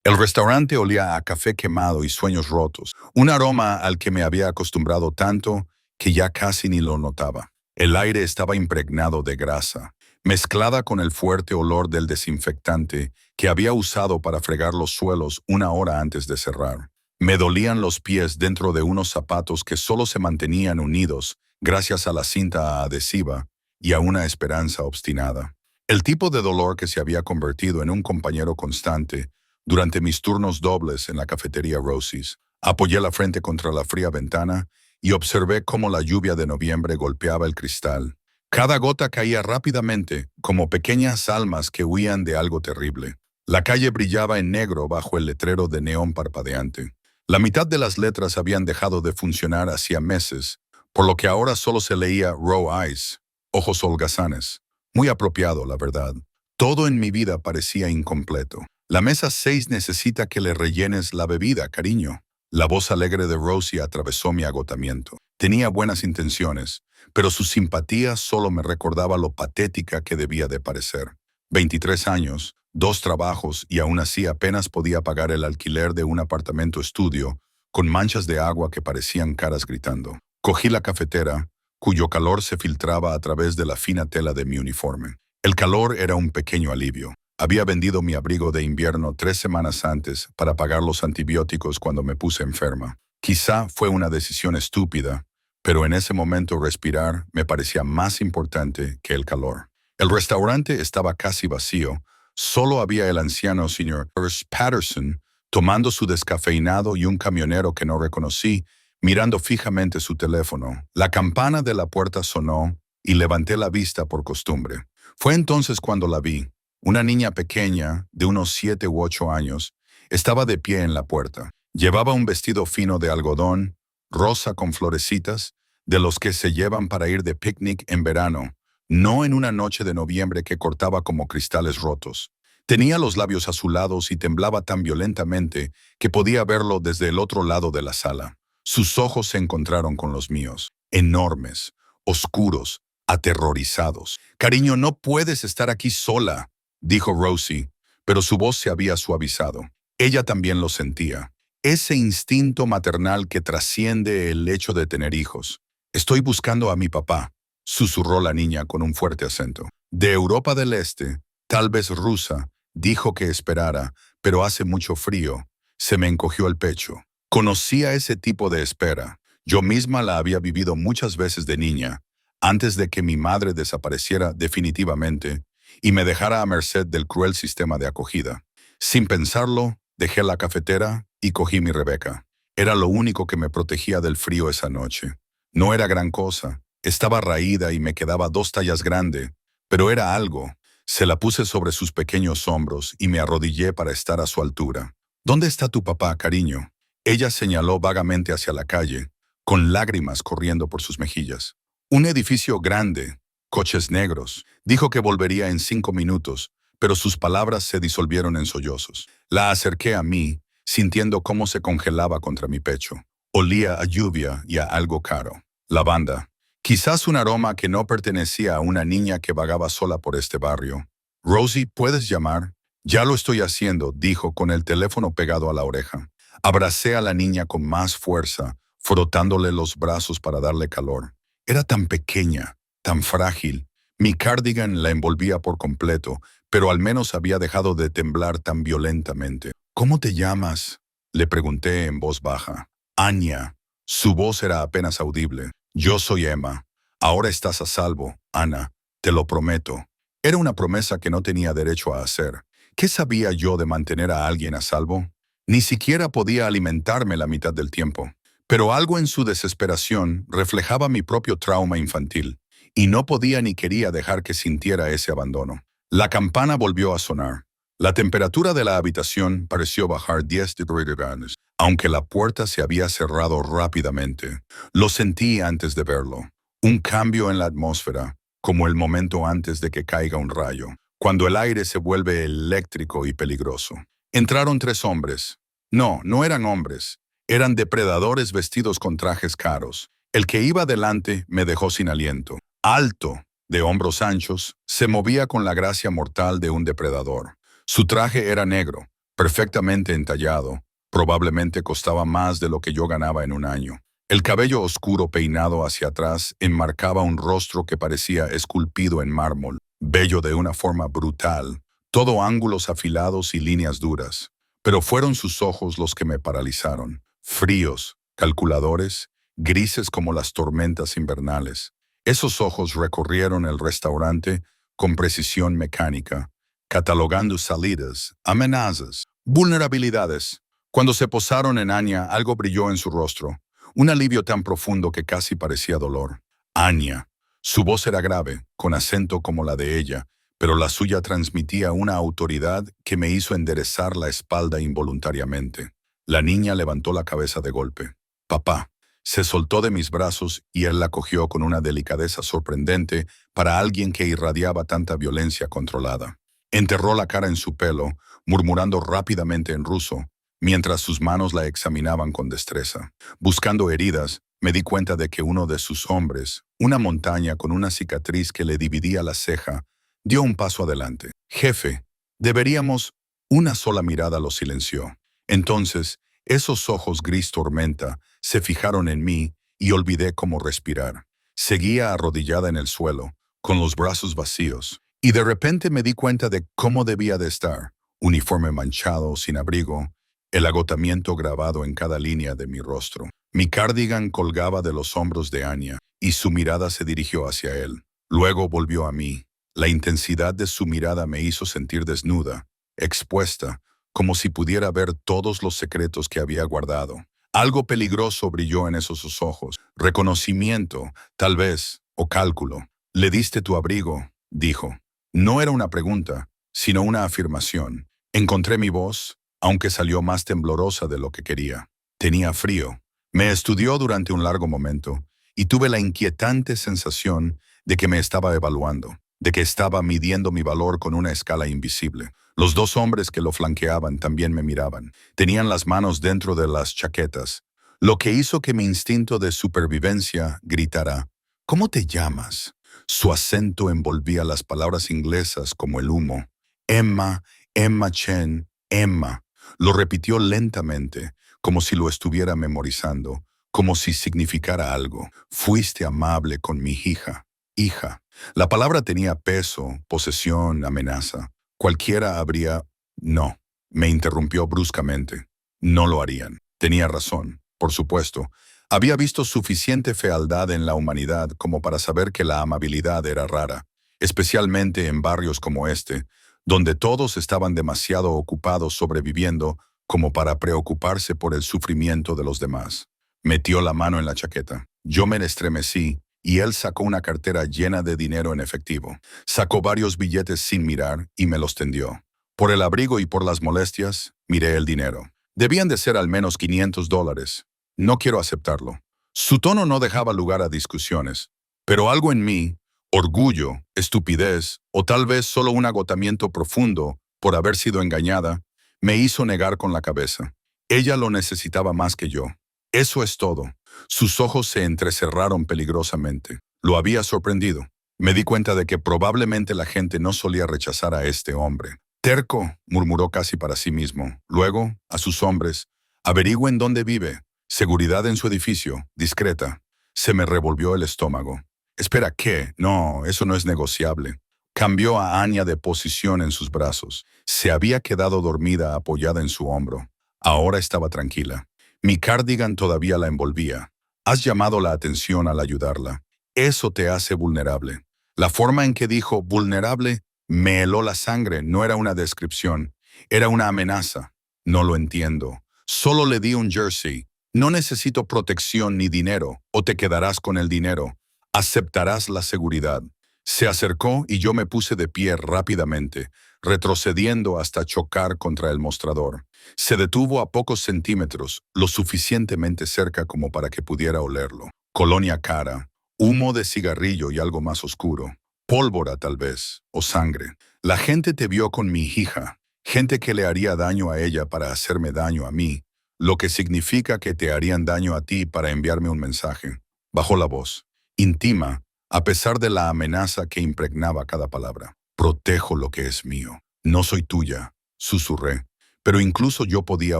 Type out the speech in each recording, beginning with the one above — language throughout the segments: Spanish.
El restaurante olía a café quemado y sueños rotos, un aroma al que me había acostumbrado tanto que ya casi ni lo notaba. El aire estaba impregnado de grasa, mezclada con el fuerte olor del desinfectante que había usado para fregar los suelos una hora antes de cerrar. Me dolían los pies dentro de unos zapatos que solo se mantenían unidos gracias a la cinta adhesiva y a una esperanza obstinada. El tipo de dolor que se había convertido en un compañero constante durante mis turnos dobles en la cafetería Rosie's. Apoyé la frente contra la fría ventana y observé cómo la lluvia de noviembre golpeaba el cristal. Cada gota caía rápidamente, como pequeñas almas que huían de algo terrible. La calle brillaba en negro bajo el letrero de neón parpadeante. La mitad de las letras habían dejado de funcionar hacía meses, por lo que ahora solo se leía Raw Eyes, ojos holgazanes. Muy apropiado, la verdad. Todo en mi vida parecía incompleto. La mesa 6 necesita que le rellenes la bebida, cariño. La voz alegre de Rosie atravesó mi agotamiento. Tenía buenas intenciones, pero su simpatía solo me recordaba lo patética que debía de parecer. 23 años, 2 trabajos y aún así apenas podía pagar el alquiler de un apartamento estudio, con manchas de agua que parecían caras gritando. Cogí la cafetera, cuyo calor se filtraba a través de la fina tela de mi uniforme. El calor era un pequeño alivio. Había vendido mi abrigo de invierno 3 semanas antes para pagar los antibióticos cuando me puse enferma. Quizá fue una decisión estúpida, pero en ese momento respirar me parecía más importante que el calor. El restaurante estaba casi vacío. Solo había el anciano señor Patterson tomando su descafeinado y un camionero que no reconocí, mirando fijamente su teléfono. La campana de la puerta sonó y levanté la vista por costumbre. Fue entonces cuando la vi. Una niña pequeña, de unos 7 u 8 años, estaba de pie en la puerta. Llevaba un vestido fino de algodón, rosa con florecitas, de los que se llevan para ir de picnic en verano, no en una noche de noviembre que cortaba como cristales rotos. Tenía los labios azulados y temblaba tan violentamente que podía verlo desde el otro lado de la sala. Sus ojos se encontraron con los míos, enormes, oscuros, aterrorizados. «Cariño, no puedes estar aquí sola», dijo Rosie, pero su voz se había suavizado. Ella también lo sentía. Ese instinto maternal que trasciende el hecho de tener hijos. «Estoy buscando a mi papá», susurró la niña con un fuerte acento. «De Europa del Este, tal vez rusa», dijo que esperara, pero hace mucho frío. Se me encogió el pecho. Conocía ese tipo de espera. Yo misma la había vivido muchas veces de niña, antes de que mi madre desapareciera definitivamente y me dejara a merced del cruel sistema de acogida. Sin pensarlo, dejé la cafetera y cogí mi Rebeca. Era lo único que me protegía del frío esa noche. No era gran cosa. Estaba raída y me quedaba 2 tallas grande, pero era algo. Se la puse sobre sus pequeños hombros y me arrodillé para estar a su altura. «¿Dónde está tu papá, cariño?». Ella señaló vagamente hacia la calle, con lágrimas corriendo por sus mejillas. «Un edificio grande, coches negros». Dijo que volvería en 5 minutos, pero sus palabras se disolvieron en sollozos. La acerqué a mí, sintiendo cómo se congelaba contra mi pecho. Olía a lluvia y a algo caro. Lavanda. Quizás un aroma que no pertenecía a una niña que vagaba sola por este barrio. «Rosie, ¿puedes llamar?». «Ya lo estoy haciendo», dijo con el teléfono pegado a la oreja. Abracé a la niña con más fuerza, frotándole los brazos para darle calor. Era tan pequeña, tan frágil. Mi cardigan la envolvía por completo, pero al menos había dejado de temblar tan violentamente. «¿Cómo te llamas?», le pregunté en voz baja. «Anya». Su voz era apenas audible. «Yo soy Emma. Ahora estás a salvo, Ana. Te lo prometo». Era una promesa que no tenía derecho a hacer. ¿Qué sabía yo de mantener a alguien a salvo? Ni siquiera podía alimentarme la mitad del tiempo. Pero algo en su desesperación reflejaba mi propio trauma infantil, y no podía ni quería dejar que sintiera ese abandono. La campana volvió a sonar. La temperatura de la habitación pareció bajar 10 grados, aunque la puerta se había cerrado rápidamente. Lo sentí antes de verlo. Un cambio en la atmósfera, como el momento antes de que caiga un rayo, cuando el aire se vuelve eléctrico y peligroso. Entraron 3 hombres. No, no eran hombres. Eran depredadores vestidos con trajes caros. El que iba delante me dejó sin aliento. Alto, de hombros anchos, se movía con la gracia mortal de un depredador. Su traje era negro, perfectamente entallado. Probablemente costaba más de lo que yo ganaba en un año. El cabello oscuro peinado hacia atrás enmarcaba un rostro que parecía esculpido en mármol, bello de una forma brutal, todo ángulos afilados y líneas duras. Pero fueron sus ojos los que me paralizaron, fríos, calculadores, grises como las tormentas invernales. Esos ojos recorrieron el restaurante con precisión mecánica, catalogando salidas, amenazas, vulnerabilidades. Cuando se posaron en Anya, algo brilló en su rostro, un alivio tan profundo que casi parecía dolor. Anya. Su voz era grave, con acento como la de ella, pero la suya transmitía una autoridad que me hizo enderezar la espalda involuntariamente. La niña levantó la cabeza de golpe. Papá. Se soltó de mis brazos y él la cogió con una delicadeza sorprendente para alguien que irradiaba tanta violencia controlada. Enterró la cara en su pelo, murmurando rápidamente en ruso, mientras sus manos la examinaban con destreza. Buscando heridas, me di cuenta de que uno de sus hombres, una montaña con una cicatriz que le dividía la ceja, dio un paso adelante. Jefe, deberíamos... Una sola mirada lo silenció. Entonces, esos ojos gris tormenta se fijaron en mí y olvidé cómo respirar. Seguía arrodillada en el suelo, con los brazos vacíos, y de repente me di cuenta de cómo debía de estar, uniforme manchado, sin abrigo, el agotamiento grabado en cada línea de mi rostro. Mi cardigan colgaba de los hombros de Anya, y su mirada se dirigió hacia él. Luego volvió a mí. La intensidad de su mirada me hizo sentir desnuda, expuesta, como si pudiera ver todos los secretos que había guardado. Algo peligroso brilló en esos ojos. Reconocimiento, tal vez, o cálculo. Le diste tu abrigo, dijo. No era una pregunta, sino una afirmación. Encontré mi voz, aunque salió más temblorosa de lo que quería. Tenía frío. Me estudió durante un largo momento, y tuve la inquietante sensación de que me estaba evaluando, de que estaba midiendo mi valor con una escala invisible. Los dos hombres que lo flanqueaban también me miraban. Tenían las manos dentro de las chaquetas, lo que hizo que mi instinto de supervivencia gritara, ¿cómo te llamas? Su acento envolvía las palabras inglesas como el humo. Emma, Emma Chen, Emma. Lo repitió lentamente, como si lo estuviera memorizando, como si significara algo. Fuiste amable con mi hija. Hija. La palabra tenía peso, posesión, amenaza. Cualquiera habría... No, me interrumpió bruscamente. No lo harían. Tenía razón, por supuesto. Había visto suficiente fealdad en la humanidad como para saber que la amabilidad era rara, especialmente en barrios como este, donde todos estaban demasiado ocupados sobreviviendo como para preocuparse por el sufrimiento de los demás. Metió la mano en la chaqueta. Yo me estremecí y él sacó una cartera llena de dinero en efectivo. Sacó varios billetes sin mirar y me los tendió. Por el abrigo y por las molestias, miré el dinero. Debían de ser al menos $500. No quiero aceptarlo. Su tono no dejaba lugar a discusiones, pero algo en mí, orgullo, estupidez o tal vez solo un agotamiento profundo por haber sido engañada, me hizo negar con la cabeza. Ella lo necesitaba más que yo. Eso es todo. Sus ojos se entrecerraron peligrosamente. Lo había sorprendido. Me di cuenta de que probablemente la gente no solía rechazar a este hombre. Terco, murmuró casi para sí mismo. Luego, a sus hombres, averigüen dónde vive. Seguridad en su edificio, discreta. Se me revolvió el estómago. Espera, ¿qué? No, eso no es negociable. Cambió a Anya de posición en sus brazos. Se había quedado dormida apoyada en su hombro. Ahora estaba tranquila. Mi cardigan todavía la envolvía. Has llamado la atención al ayudarla. Eso te hace vulnerable. La forma en que dijo vulnerable me heló la sangre. No era una descripción. Era una amenaza. No lo entiendo. Solo le di un jersey. No necesito protección ni dinero, o te quedarás con el dinero. Aceptarás la seguridad. Se acercó y yo me puse de pie rápidamente, retrocediendo hasta chocar contra el mostrador. Se detuvo a pocos centímetros, lo suficientemente cerca como para que pudiera olerlo. Colonia cara, humo de cigarrillo y algo más oscuro. Pólvora tal vez, o sangre. La gente te vio con mi hija, gente que le haría daño a ella para hacerme daño a mí, lo que significa que te harían daño a ti para enviarme un mensaje. Bajó la voz, íntima, a pesar de la amenaza que impregnaba cada palabra. Protejo lo que es mío. No soy tuya, susurré. pero incluso yo podía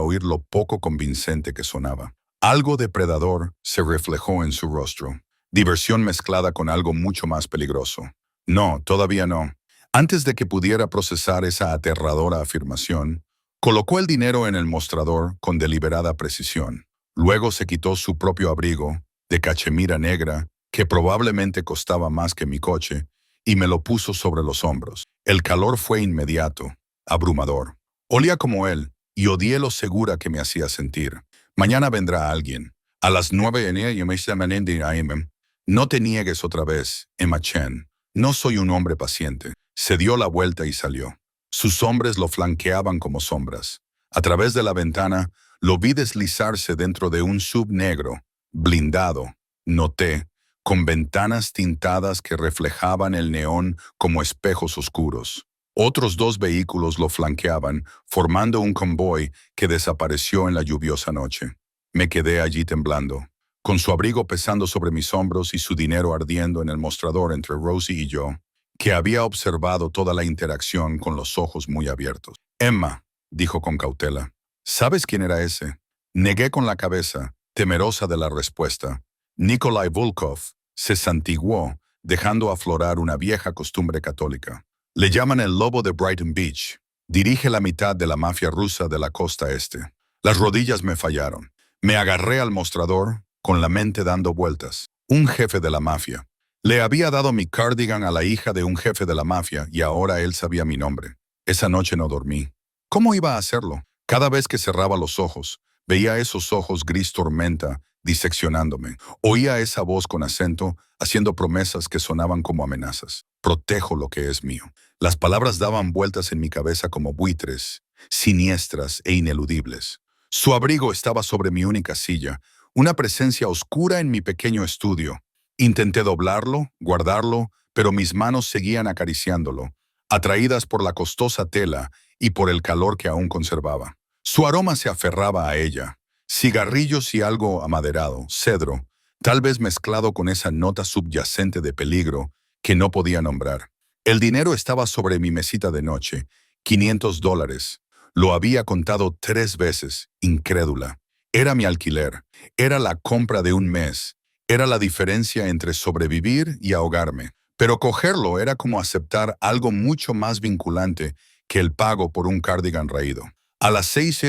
oír lo poco convincente que sonaba. Algo depredador se reflejó en su rostro. Diversión mezclada con algo mucho más peligroso. No, todavía no. Antes de que pudiera procesar esa aterradora afirmación, colocó el dinero en el mostrador con deliberada precisión. Luego se quitó su propio abrigo, de cachemira negra, que probablemente costaba más que mi coche, y me lo puso sobre los hombros. El calor fue inmediato, abrumador. Olía como él, y odié lo segura que me hacía sentir. Mañana vendrá alguien. A las 9 a.m. No te niegues otra vez, Emma Chen. No soy un hombre paciente. Se dio la vuelta y salió. Sus hombres lo flanqueaban como sombras. A través de la ventana, lo vi deslizarse dentro de un sub negro, blindado, noté, con ventanas tintadas que reflejaban el neón como espejos oscuros. Otros 2 vehículos lo flanqueaban, formando un convoy que desapareció en la lluviosa noche. Me quedé allí temblando, con su abrigo pesando sobre mis hombros y su dinero ardiendo en el mostrador entre Rosie y yo, que había observado toda la interacción con los ojos muy abiertos. Emma, dijo con cautela, ¿sabes quién era ese? Negué con la cabeza, temerosa de la respuesta. Nikolai Volkov se santiguó, dejando aflorar una vieja costumbre católica. Le llaman el lobo de Brighton Beach. Dirige la mitad de la mafia rusa de la costa este. Las rodillas me fallaron. Me agarré al mostrador, con la mente dando vueltas. Un jefe de la mafia. Le había dado mi cardigan a la hija de un jefe de la mafia y ahora él sabía mi nombre. Esa noche no dormí. ¿Cómo iba a hacerlo? Cada vez que cerraba los ojos, veía esos ojos gris tormenta diseccionándome. Oía esa voz con acento, haciendo promesas que sonaban como amenazas. Protejo lo que es mío. Las palabras daban vueltas en mi cabeza como buitres, siniestras e ineludibles. Su abrigo estaba sobre mi única silla, una presencia oscura en mi pequeño estudio. Intenté doblarlo, guardarlo, pero mis manos seguían acariciándolo, atraídas por la costosa tela y por el calor que aún conservaba. Su aroma se aferraba a ella, cigarrillos y algo amaderado, cedro, tal vez mezclado con esa nota subyacente de peligro que no podía nombrar. El dinero estaba sobre mi mesita de noche, $500. Lo había contado 3 veces, incrédula. Era mi alquiler, era la compra de un mes, era la diferencia entre sobrevivir y ahogarme. Pero cogerlo era como aceptar algo mucho más vinculante que el pago por un cardigan raído. A las 6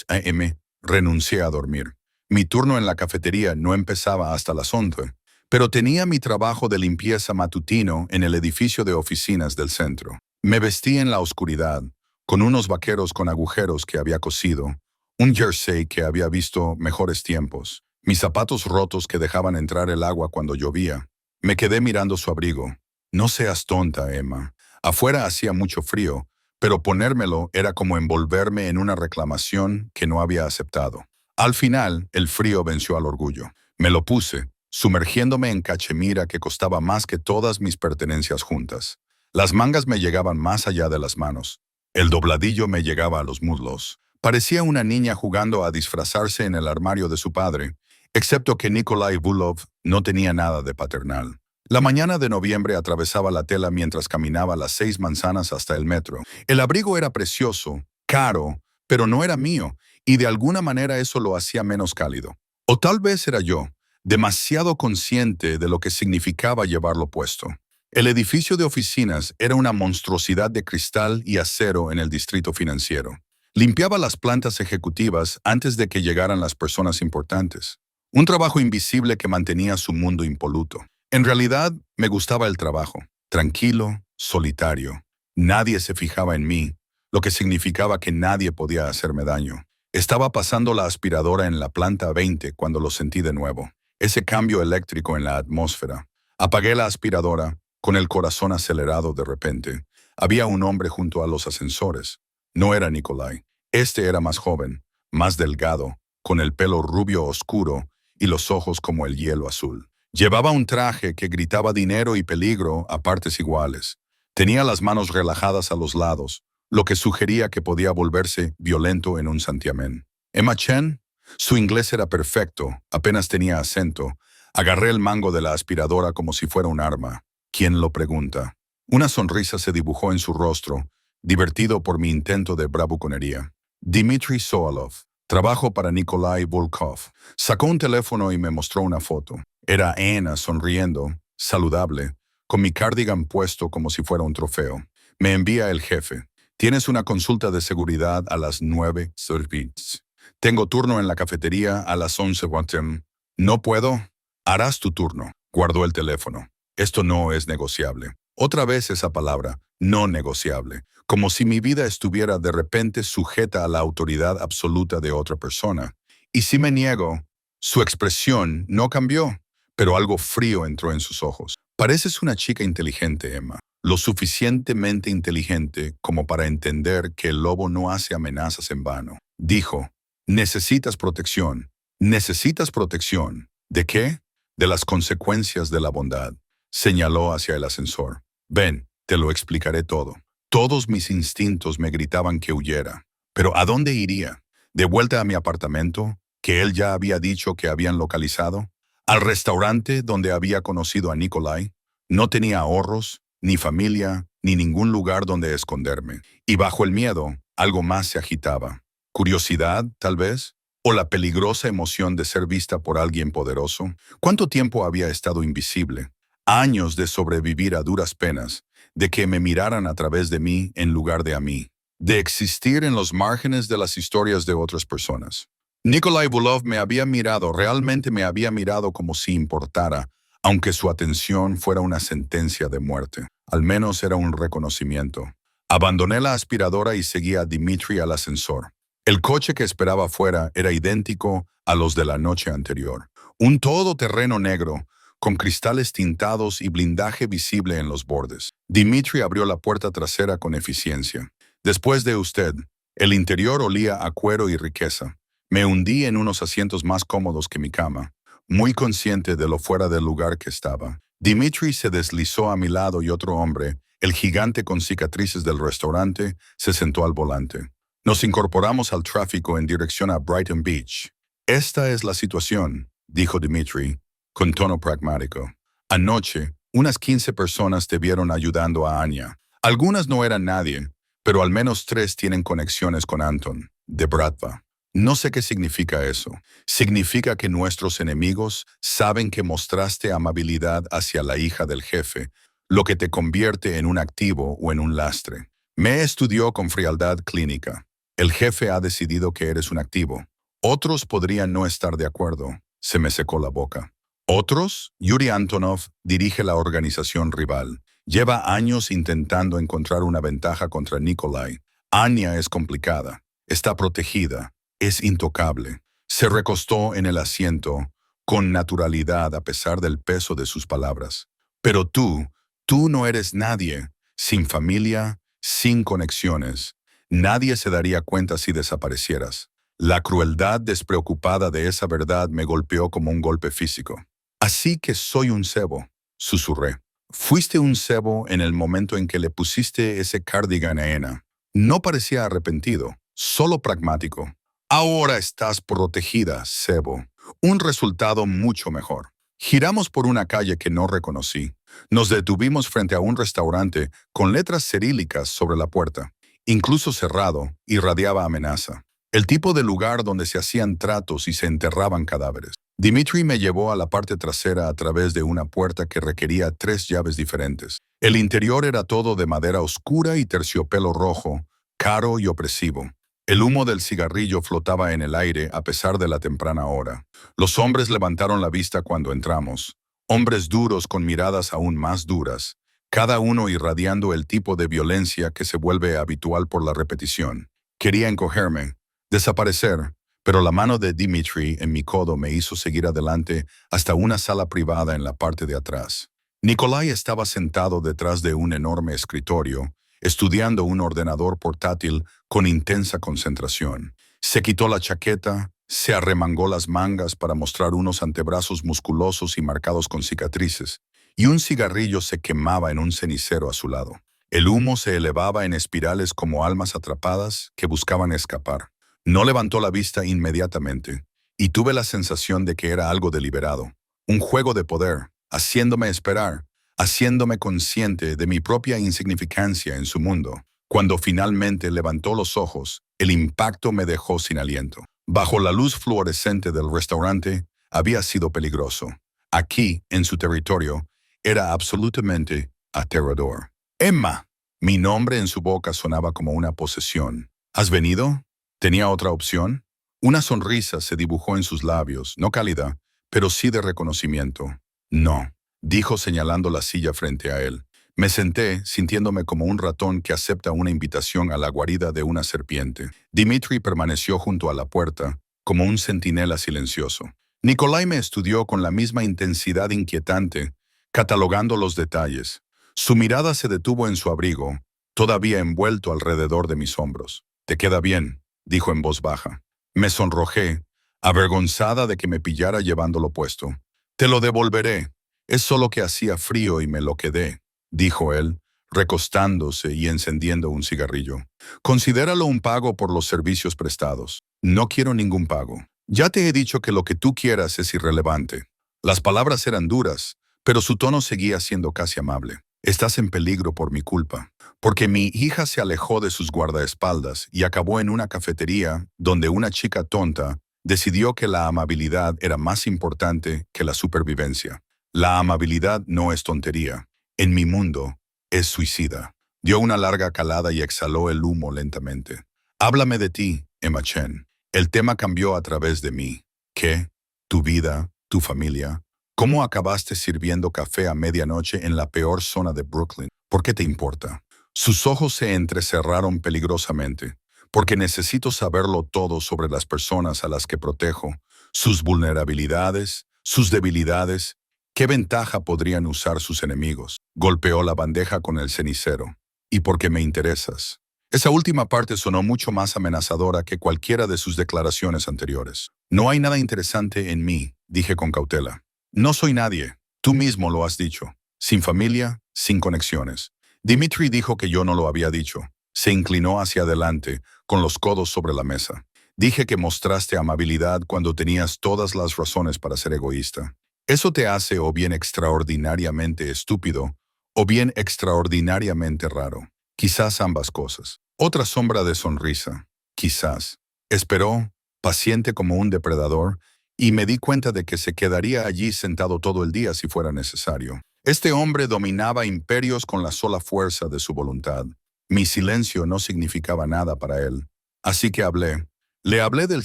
a.m. renuncié a dormir. Mi turno en la cafetería no empezaba hasta las 11, pero tenía mi trabajo de limpieza matutino en el edificio de oficinas del centro. Me vestí en la oscuridad, con unos vaqueros con agujeros que había cosido, un jersey que había visto mejores tiempos, mis zapatos rotos que dejaban entrar el agua cuando llovía. Me quedé mirando su abrigo. No seas tonta, Emma. Afuera hacía mucho frío, pero ponérmelo era como envolverme en una reclamación que no había aceptado. Al final, el frío venció al orgullo. Me lo puse, sumergiéndome en cachemira que costaba más que todas mis pertenencias juntas. Las mangas me llegaban más allá de las manos. El dobladillo me llegaba a los muslos. Parecía una niña jugando a disfrazarse en el armario de su padre, excepto que Nikolai Volkov no tenía nada de paternal. La mañana de noviembre atravesaba la tela mientras caminaba las 6 manzanas hasta el metro. El abrigo era precioso, caro, pero no era mío, y de alguna manera eso lo hacía menos cálido. O tal vez era yo, demasiado consciente de lo que significaba llevarlo puesto. El edificio de oficinas era una monstruosidad de cristal y acero en el distrito financiero. Limpiaba las plantas ejecutivas antes de que llegaran las personas importantes. Un trabajo invisible que mantenía su mundo impoluto. En realidad, me gustaba el trabajo. Tranquilo, solitario. Nadie se fijaba en mí, lo que significaba que nadie podía hacerme daño. Estaba pasando la aspiradora en la planta 20 cuando lo sentí de nuevo. Ese cambio eléctrico en la atmósfera. Apagué la aspiradora, con el corazón acelerado de repente. Había un hombre junto a los ascensores. No era Nikolai. Este era más joven, más delgado, con el pelo rubio oscuro y los ojos como el hielo azul. Llevaba un traje que gritaba dinero y peligro a partes iguales. Tenía las manos relajadas a los lados, lo que sugería que podía volverse violento en un santiamén. Emma Chen, su inglés era perfecto, apenas tenía acento. Agarré el mango de la aspiradora como si fuera un arma. ¿Quién lo pregunta? Una sonrisa se dibujó en su rostro, divertido por mi intento de bravuconería. Dmitry Soalov. Trabajo para Nikolai Volkov. Sacó un teléfono y me mostró una foto. Era Anna sonriendo, saludable, con mi cardigan puesto como si fuera un trofeo. Me envía el jefe. Tienes una consulta de seguridad a las 9 servits. Tengo turno en la cafetería a las 11 p.m. No puedo. Harás tu turno. Guardó el teléfono. Esto no es negociable. Otra vez esa palabra, no negociable, como si mi vida estuviera de repente sujeta a la autoridad absoluta de otra persona. Y si me niego, su expresión no cambió, pero algo frío entró en sus ojos. Pareces una chica inteligente, Emma, lo suficientemente inteligente como para entender que el lobo no hace amenazas en vano. Dijo, necesitas protección. ¿Necesitas protección? ¿De qué? De las consecuencias de la bondad. Señaló hacia el ascensor. Ven, te lo explicaré todo. Todos mis instintos me gritaban que huyera. ¿Pero a dónde iría? ¿De vuelta a mi apartamento, que él ya había dicho que habían localizado? ¿Al restaurante donde había conocido a Nikolai? No tenía ahorros, ni familia, ni ningún lugar donde esconderme. Y bajo el miedo, algo más se agitaba. ¿Curiosidad, tal vez? ¿O la peligrosa emoción de ser vista por alguien poderoso? ¿Cuánto tiempo había estado invisible? Años de sobrevivir a duras penas, de que me miraran a través de mí en lugar de a mí, de existir en los márgenes de las historias de otras personas. Nikolai Volkov me había mirado, realmente me había mirado como si importara, aunque su atención fuera una sentencia de muerte. Al menos era un reconocimiento. Abandoné la aspiradora y seguí a Dmitry al ascensor. El coche que esperaba afuera era idéntico a los de la noche anterior. Un todoterreno negro, con cristales tintados y blindaje visible en los bordes. Dmitry abrió la puerta trasera con eficiencia. Después de usted, el interior olía a cuero y riqueza. Me hundí en unos asientos más cómodos que mi cama, muy consciente de lo fuera del lugar que estaba. Dmitry se deslizó a mi lado y otro hombre, el gigante con cicatrices del restaurante, se sentó al volante. Nos incorporamos al tráfico en dirección a Brighton Beach. Esta es la situación, dijo Dmitry, con tono pragmático. Anoche, unas 15 personas te vieron ayudando a Anya. Algunas no eran nadie, pero al menos 3 tienen conexiones con Anton, de Bratva. No sé qué significa eso. Significa que nuestros enemigos saben que mostraste amabilidad hacia la hija del jefe, lo que te convierte en un activo o en un lastre. Me estudió con frialdad clínica. El jefe ha decidido que eres un activo. Otros podrían no estar de acuerdo. Se me secó la boca. ¿Otros? Yuri Antonov dirige la organización rival. Lleva años intentando encontrar una ventaja contra Nikolai. Anya es complicada. Está protegida. Es intocable. Se recostó en el asiento con naturalidad a pesar del peso de sus palabras. Pero tú no eres nadie. Sin familia, sin conexiones. Nadie se daría cuenta si desaparecieras. La crueldad despreocupada de esa verdad me golpeó como un golpe físico. Así que soy un cebo, susurré. Fuiste un cebo en el momento en que le pusiste ese cardigan a Anna. No parecía arrepentido, solo pragmático. Ahora estás protegida, cebo. Un resultado mucho mejor. Giramos por una calle que no reconocí. Nos detuvimos frente a un restaurante con letras cirílicas sobre la puerta. Incluso cerrado, irradiaba amenaza. El tipo de lugar donde se hacían tratos y se enterraban cadáveres. Dmitry me llevó a la parte trasera a través de una puerta que requería 3 llaves diferentes. El interior era todo de madera oscura y terciopelo rojo, caro y opresivo. El humo del cigarrillo flotaba en el aire a pesar de la temprana hora. Los hombres levantaron la vista cuando entramos. Hombres duros con miradas aún más duras, cada uno irradiando el tipo de violencia que se vuelve habitual por la repetición. Quería encogerme, desaparecer, pero la mano de Dmitry en mi codo me hizo seguir adelante hasta una sala privada en la parte de atrás. Nikolai estaba sentado detrás de un enorme escritorio, estudiando un ordenador portátil con intensa concentración. Se quitó la chaqueta, se arremangó las mangas para mostrar unos antebrazos musculosos y marcados con cicatrices, y un cigarrillo se quemaba en un cenicero a su lado. El humo se elevaba en espirales como almas atrapadas que buscaban escapar. No levantó la vista inmediatamente, y tuve la sensación de que era algo deliberado, un juego de poder, haciéndome esperar, haciéndome consciente de mi propia insignificancia en su mundo. Cuando finalmente levantó los ojos, el impacto me dejó sin aliento. Bajo la luz fluorescente del restaurante, había sido peligroso. Aquí, en su territorio, era absolutamente aterrador. Emma. Mi nombre en su boca sonaba como una posesión. ¿Has venido? ¿Tenía otra opción? Una sonrisa se dibujó en sus labios, no cálida, pero sí de reconocimiento. No, dijo señalando la silla frente a él. Me senté, sintiéndome como un ratón que acepta una invitación a la guarida de una serpiente. Dimitri permaneció junto a la puerta, como un centinela silencioso. Nikolai me estudió con la misma intensidad inquietante, catalogando los detalles. Su mirada se detuvo en su abrigo, todavía envuelto alrededor de mis hombros. «Te queda bien», dijo en voz baja. Me sonrojé, avergonzada de que me pillara llevándolo puesto. «Te lo devolveré. Es solo que hacía frío y me lo quedé», dijo él, recostándose y encendiendo un cigarrillo. «Considéralo un pago por los servicios prestados». «No quiero ningún pago. Ya te he dicho que lo que tú quieras es irrelevante». Las palabras eran duras, pero su tono seguía siendo casi amable. «Estás en peligro por mi culpa, porque mi hija se alejó de sus guardaespaldas y acabó en una cafetería donde una chica tonta decidió que la amabilidad era más importante que la supervivencia. La amabilidad no es tontería. En mi mundo, es suicida». Dio una larga calada y exhaló el humo lentamente. «Háblame de ti, Emma Chen. El tema cambió a través de mí. ¿Qué? ¿Tu vida? ¿Tu familia? ¿Cómo acabaste sirviendo café a medianoche en la peor zona de Brooklyn? ¿Por qué te importa?» Sus ojos se entrecerraron peligrosamente. «Porque necesito saberlo todo sobre las personas a las que protejo, sus vulnerabilidades, sus debilidades. ¿Qué ventaja podrían usar sus enemigos?» Golpeó la bandeja con el cenicero. «Y porque me interesas». Esa última parte sonó mucho más amenazadora que cualquiera de sus declaraciones anteriores. «No hay nada interesante en mí», dije con cautela. «No soy nadie. Tú mismo lo has dicho. Sin familia, sin conexiones». Dimitri dijo que yo no lo había dicho. Se inclinó hacia adelante, con los codos sobre la mesa. «Dije que mostraste amabilidad cuando tenías todas las razones para ser egoísta. Eso te hace o bien extraordinariamente estúpido, o bien extraordinariamente raro. Quizás ambas cosas». Otra sombra de sonrisa. «Quizás». Esperó, paciente como un depredador, y me di cuenta de que se quedaría allí sentado todo el día si fuera necesario. Este hombre dominaba imperios con la sola fuerza de su voluntad. Mi silencio no significaba nada para él. Así que hablé. Le hablé del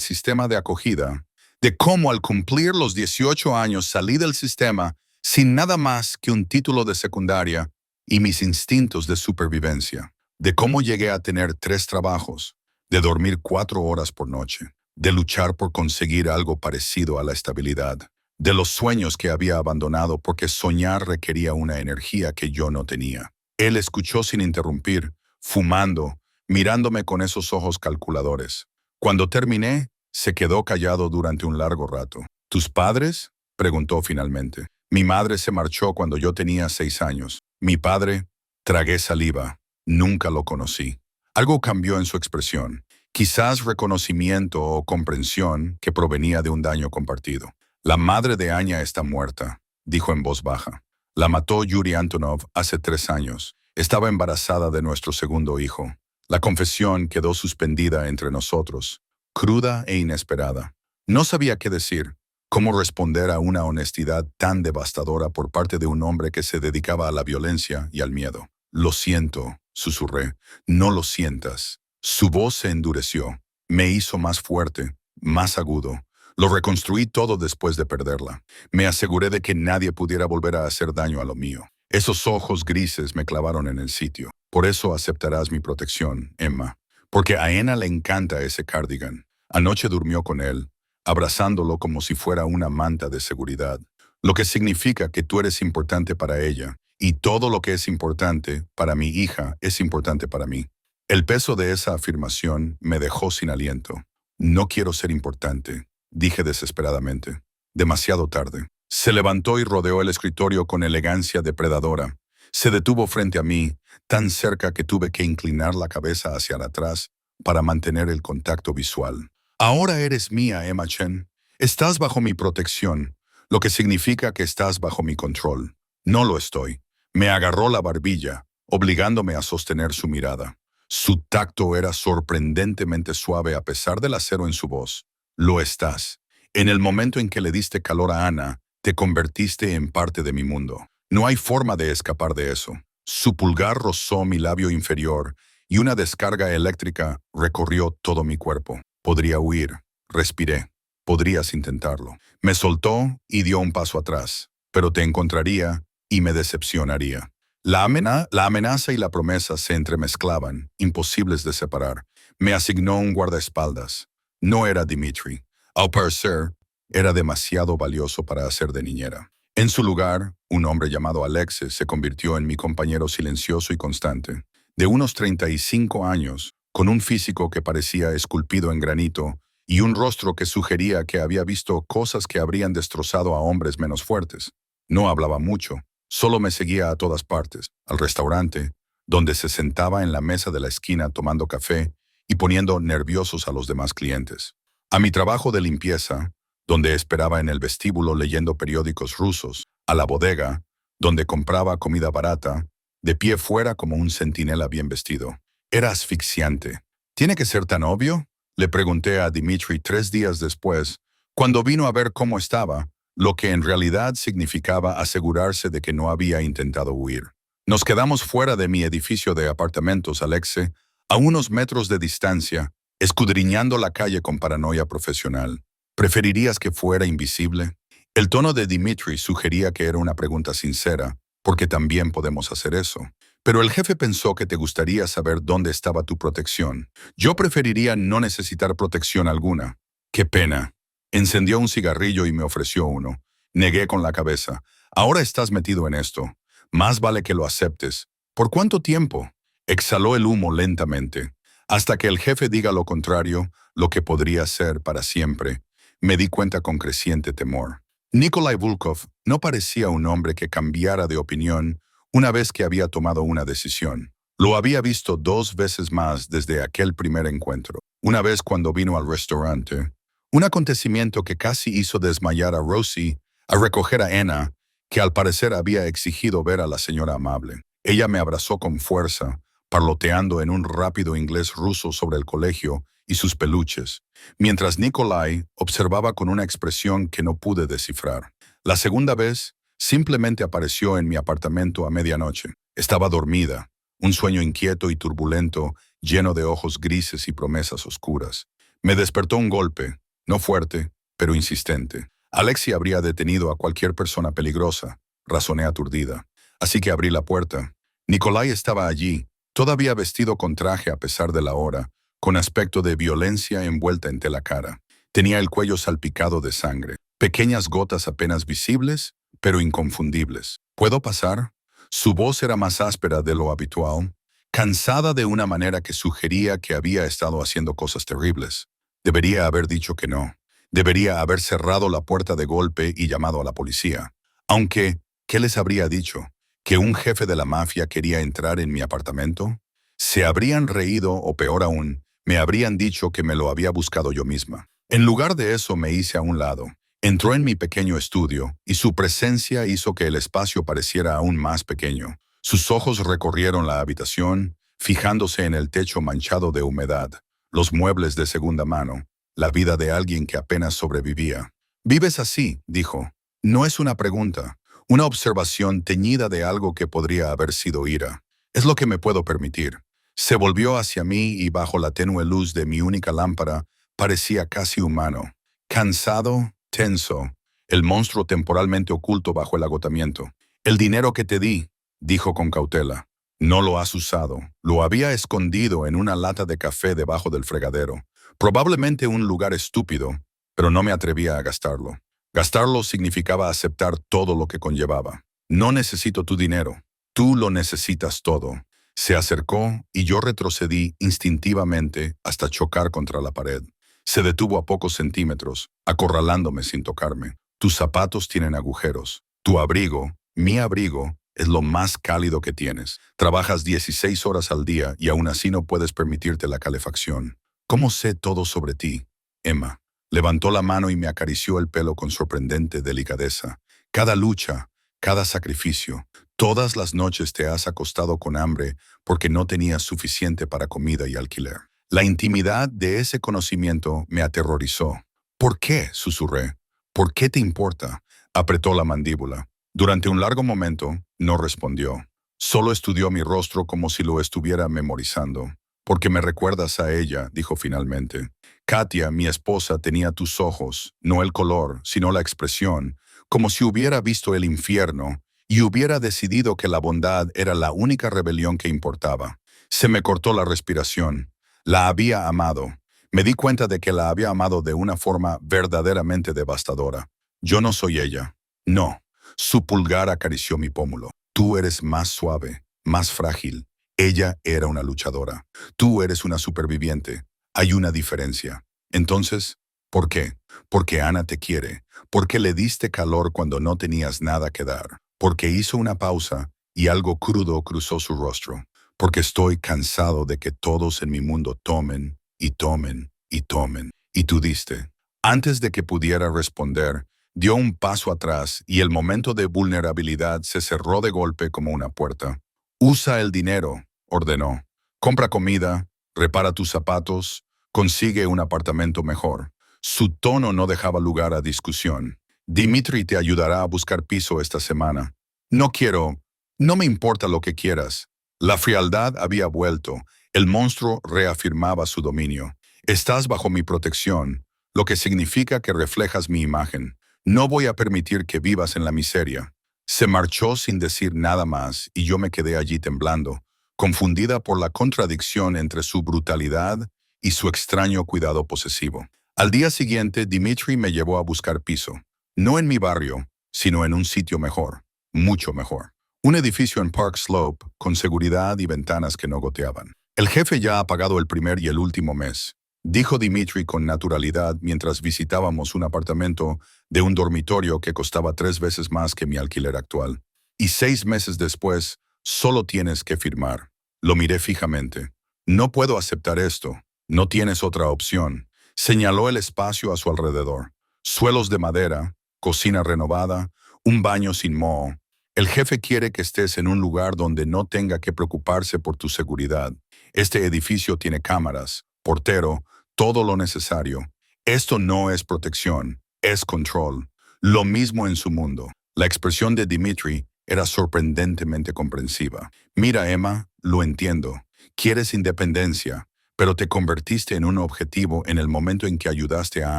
sistema de acogida, de cómo al cumplir los 18 años salí del sistema sin nada más que un título de secundaria y mis instintos de supervivencia, de cómo llegué a tener 3 trabajos, de dormir 4 horas por noche, de luchar por conseguir algo parecido a la estabilidad, de los sueños que había abandonado porque soñar requería una energía que yo no tenía. Él escuchó sin interrumpir, fumando, mirándome con esos ojos calculadores. Cuando terminé, se quedó callado durante un largo rato. «¿Tus padres?», preguntó finalmente. «Mi madre se marchó cuando yo tenía 6 años. Mi padre», tragué saliva, «nunca lo conocí». Algo cambió en su expresión. Quizás reconocimiento o comprensión que provenía de un daño compartido. «La madre de Anya está muerta», dijo en voz baja. «La mató Yuri Antonov hace 3 años. Estaba embarazada de nuestro segundo hijo». La confesión quedó suspendida entre nosotros, cruda e inesperada. No sabía qué decir, cómo responder a una honestidad tan devastadora por parte de un hombre que se dedicaba a la violencia y al miedo. «Lo siento», susurré. «No lo sientas». Su voz se endureció. Me hizo más fuerte, más agudo. Lo reconstruí todo después de perderla. Me aseguré de que nadie pudiera volver a hacer daño a lo mío. Esos ojos grises me clavaron en el sitio. «Por eso aceptarás mi protección, Emma. Porque a Ena le encanta ese cardigan. Anoche durmió con él, abrazándolo como si fuera una manta de seguridad. Lo que significa que tú eres importante para ella, y todo lo que es importante para mi hija es importante para mí». El peso de esa afirmación me dejó sin aliento. «No quiero ser importante», dije desesperadamente. Demasiado tarde. Se levantó y rodeó el escritorio con elegancia depredadora. Se detuvo frente a mí, tan cerca que tuve que inclinar la cabeza hacia atrás para mantener el contacto visual. «Ahora eres mía, Emma Chen. Estás bajo mi protección, lo que significa que estás bajo mi control». «No lo estoy». Me agarró la barbilla, obligándome a sostener su mirada. Su tacto era sorprendentemente suave a pesar del acero en su voz. Lo estás. En el momento en que le diste calor a Ana, te convertiste en parte de mi mundo. No hay forma de escapar de eso. Su pulgar rozó mi labio inferior y una descarga eléctrica recorrió todo mi cuerpo. Podría huir. Respiré. Podrías intentarlo. Me soltó y dio un paso atrás, pero te encontraría y me decepcionaría. La amenaza y la promesa se entremezclaban, imposibles de separar. Me asignó un guardaespaldas. No era Dimitri. Al parecer, era demasiado valioso para hacer de niñera. En su lugar, un hombre llamado Alexis se convirtió en mi compañero silencioso y constante. De unos 35 años, con un físico que parecía esculpido en granito y un rostro que sugería que había visto cosas que habrían destrozado a hombres menos fuertes. No hablaba mucho. Solo me seguía a todas partes, al restaurante, donde se sentaba en la mesa de la esquina tomando café y poniendo nerviosos a los demás clientes. A mi trabajo de limpieza, donde esperaba en el vestíbulo leyendo periódicos rusos, a la bodega, donde compraba comida barata, de pie fuera como un centinela bien vestido. Era asfixiante. ¿Tiene que ser tan obvio? Le pregunté a Dimitri 3 días después, cuando vino a ver cómo estaba, lo que en realidad significaba asegurarse de que no había intentado huir. Nos quedamos fuera de mi edificio de apartamentos, Alexe, a unos metros de distancia, escudriñando la calle con paranoia profesional. ¿Preferirías que fuera invisible? El tono de Dimitri sugería que era una pregunta sincera, porque también podemos hacer eso. Pero el jefe pensó que te gustaría saber dónde estaba tu protección. Yo preferiría no necesitar protección alguna. Qué pena. Encendió un cigarrillo y me ofreció uno. Negué con la cabeza. Ahora estás metido en esto. Más vale que lo aceptes. ¿Por cuánto tiempo? Exhaló el humo lentamente. Hasta que el jefe diga lo contrario, lo que podría ser para siempre. Me di cuenta con creciente temor. Nikolai Volkov no parecía un hombre que cambiara de opinión una vez que había tomado una decisión. Lo había visto 2 veces más desde aquel primer encuentro. Una vez cuando vino al restaurante, un acontecimiento que casi hizo desmayar a Rosie, a recoger a Anna, que al parecer había exigido ver a la señora amable. Ella me abrazó con fuerza, parloteando en un rápido inglés ruso sobre el colegio y sus peluches, mientras Nikolai observaba con una expresión que no pude descifrar. La segunda vez, simplemente apareció en mi apartamento a medianoche. Estaba dormida, un sueño inquieto y turbulento, lleno de ojos grises y promesas oscuras. Me despertó un golpe. No fuerte, pero insistente. Alexi habría detenido a cualquier persona peligrosa, razoné aturdida. Así que abrí la puerta. Nikolai estaba allí, todavía vestido con traje a pesar de la hora, con aspecto de violencia envuelta en tela cara. Tenía el cuello salpicado de sangre. Pequeñas gotas apenas visibles, pero inconfundibles. ¿Puedo pasar? Su voz era más áspera de lo habitual, cansada de una manera que sugería que había estado haciendo cosas terribles. Debería haber dicho que no. Debería haber cerrado la puerta de golpe y llamado a la policía. Aunque, ¿qué les habría dicho? ¿Que un jefe de la mafia quería entrar en mi apartamento? Se habrían reído o, peor aún, me habrían dicho que me lo había buscado yo misma. En lugar de eso me hice a un lado. Entró en mi pequeño estudio y su presencia hizo que el espacio pareciera aún más pequeño. Sus ojos recorrieron la habitación, fijándose en el techo manchado de humedad, los muebles de segunda mano, la vida de alguien que apenas sobrevivía. «¿Vives así?», dijo. No es una pregunta, una observación teñida de algo que podría haber sido ira. Es lo que me puedo permitir. Se volvió hacia mí y bajo la tenue luz de mi única lámpara parecía casi humano. Cansado, tenso, el monstruo temporalmente oculto bajo el agotamiento. «El dinero que te di», dijo con cautela. «No lo has usado. Lo había escondido en una lata de café debajo del fregadero. Probablemente un lugar estúpido, pero no me atrevía a gastarlo. Gastarlo significaba aceptar todo lo que conllevaba. No necesito tu dinero. Tú lo necesitas todo». Se acercó y yo retrocedí instintivamente hasta chocar contra la pared. Se detuvo a pocos centímetros, acorralándome sin tocarme. «Tus zapatos tienen agujeros. Tu abrigo, mi abrigo, es lo más cálido que tienes. Trabajas 16 horas al día y aún así no puedes permitirte la calefacción. ¿Cómo sé todo sobre ti, Emma?» Levantó la mano y me acarició el pelo con sorprendente delicadeza. «Cada lucha, cada sacrificio. Todas las noches te has acostado con hambre porque no tenías suficiente para comida y alquiler. La intimidad de ese conocimiento me aterrorizó. ¿Por qué?, susurré. ¿Por qué te importa? Apretó la mandíbula. Durante un largo momento, no respondió. Solo estudió mi rostro como si lo estuviera memorizando. Porque me recuerdas a ella, dijo finalmente. Katia, mi esposa, tenía tus ojos, no el color, sino la expresión, como si hubiera visto el infierno y hubiera decidido que la bondad era la única rebelión que importaba. Se me cortó la respiración. La había amado. Me di cuenta de que la había amado de una forma verdaderamente devastadora. Yo no soy ella. No. Su pulgar acarició mi pómulo. Tú eres más suave, más frágil. Ella era una luchadora. Tú eres una superviviente. Hay una diferencia. Entonces, ¿por qué? Porque Ana te quiere. Porque le diste calor cuando no tenías nada que dar. Porque hizo una pausa y algo crudo cruzó su rostro. Porque estoy cansado de que todos en mi mundo tomen y tomen y tomen. Y tú diste. Antes de que pudiera responder, dio un paso atrás y el momento de vulnerabilidad se cerró de golpe como una puerta. Usa el dinero, ordenó. Compra comida, repara tus zapatos, consigue un apartamento mejor. Su tono no dejaba lugar a discusión. Dimitri te ayudará a buscar piso esta semana. No quiero, no me importa lo que quieras. La frialdad había vuelto. El monstruo reafirmaba su dominio. Estás bajo mi protección, lo que significa que reflejas mi imagen. No voy a permitir que vivas en la miseria. Se marchó sin decir nada más y yo me quedé allí temblando, confundida por la contradicción entre su brutalidad y su extraño cuidado posesivo. Al día siguiente, Dimitri me llevó a buscar piso. No en mi barrio, sino en un sitio mejor, mucho mejor. Un edificio en Park Slope, con seguridad y ventanas que no goteaban. El jefe ya ha pagado el primer y el último mes, dijo Dimitri con naturalidad mientras visitábamos un apartamento de un dormitorio que costaba 3 veces más que mi alquiler actual. Y 6 meses después, solo tienes que firmar. Lo miré fijamente. No puedo aceptar esto. No tienes otra opción. Señaló el espacio a su alrededor. Suelos de madera, cocina renovada, un baño sin moho. El jefe quiere que estés en un lugar donde no tenga que preocuparse por tu seguridad. Este edificio tiene cámaras, portero, todo lo necesario. Esto no es protección, es control. Lo mismo en su mundo. La expresión de Dimitri era sorprendentemente comprensiva. Mira, Emma, lo entiendo. Quieres independencia, pero te convertiste en un objetivo en el momento en que ayudaste a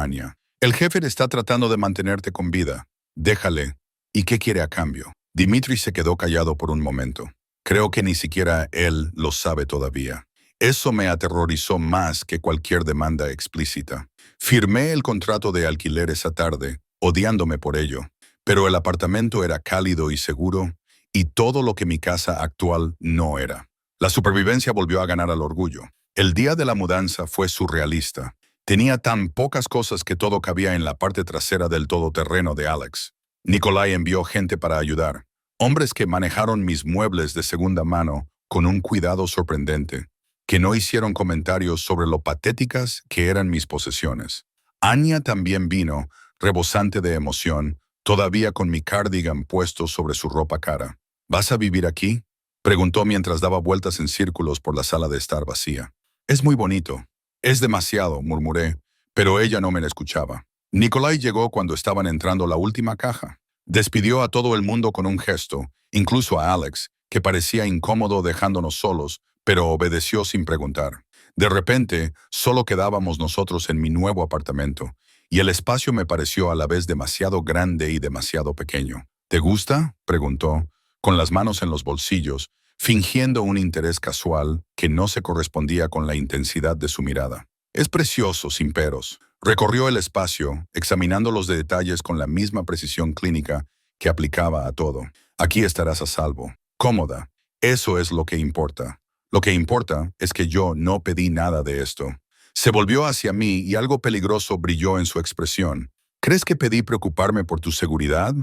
Anya. El jefe está tratando de mantenerte con vida. Déjale. ¿Y qué quiere a cambio? Dimitri se quedó callado por un momento. Creo que ni siquiera él lo sabe todavía. Eso me aterrorizó más que cualquier demanda explícita. Firmé el contrato de alquiler esa tarde, odiándome por ello, pero el apartamento era cálido y seguro, y todo lo que mi casa actual no era. La supervivencia volvió a ganar al orgullo. El día de la mudanza fue surrealista. Tenía tan pocas cosas que todo cabía en la parte trasera del todoterreno de Alex. Nikolai envió gente para ayudar, hombres que manejaron mis muebles de segunda mano con un cuidado sorprendente, que no hicieron comentarios sobre lo patéticas que eran mis posesiones. Anya también vino, rebosante de emoción, todavía con mi cardigan puesto sobre su ropa cara. ¿Vas a vivir aquí?, preguntó mientras daba vueltas en círculos por la sala de estar vacía. Es muy bonito. Es demasiado, murmuré, pero ella no me la escuchaba. Nikolai llegó cuando estaban entrando la última caja. Despidió a todo el mundo con un gesto, incluso a Alex, que parecía incómodo dejándonos solos, pero obedeció sin preguntar. De repente, solo quedábamos nosotros en mi nuevo apartamento, y el espacio me pareció a la vez demasiado grande y demasiado pequeño. ¿Te gusta?, preguntó, con las manos en los bolsillos, fingiendo un interés casual que no se correspondía con la intensidad de su mirada. Es precioso, sin peros. Recorrió el espacio, examinando los detalles con la misma precisión clínica que aplicaba a todo. Aquí estarás a salvo, cómoda. Eso es lo que importa. Lo que importa es que yo no pedí nada de esto. Se volvió hacia mí y algo peligroso brilló en su expresión. ¿Crees que pedí preocuparme por tu seguridad?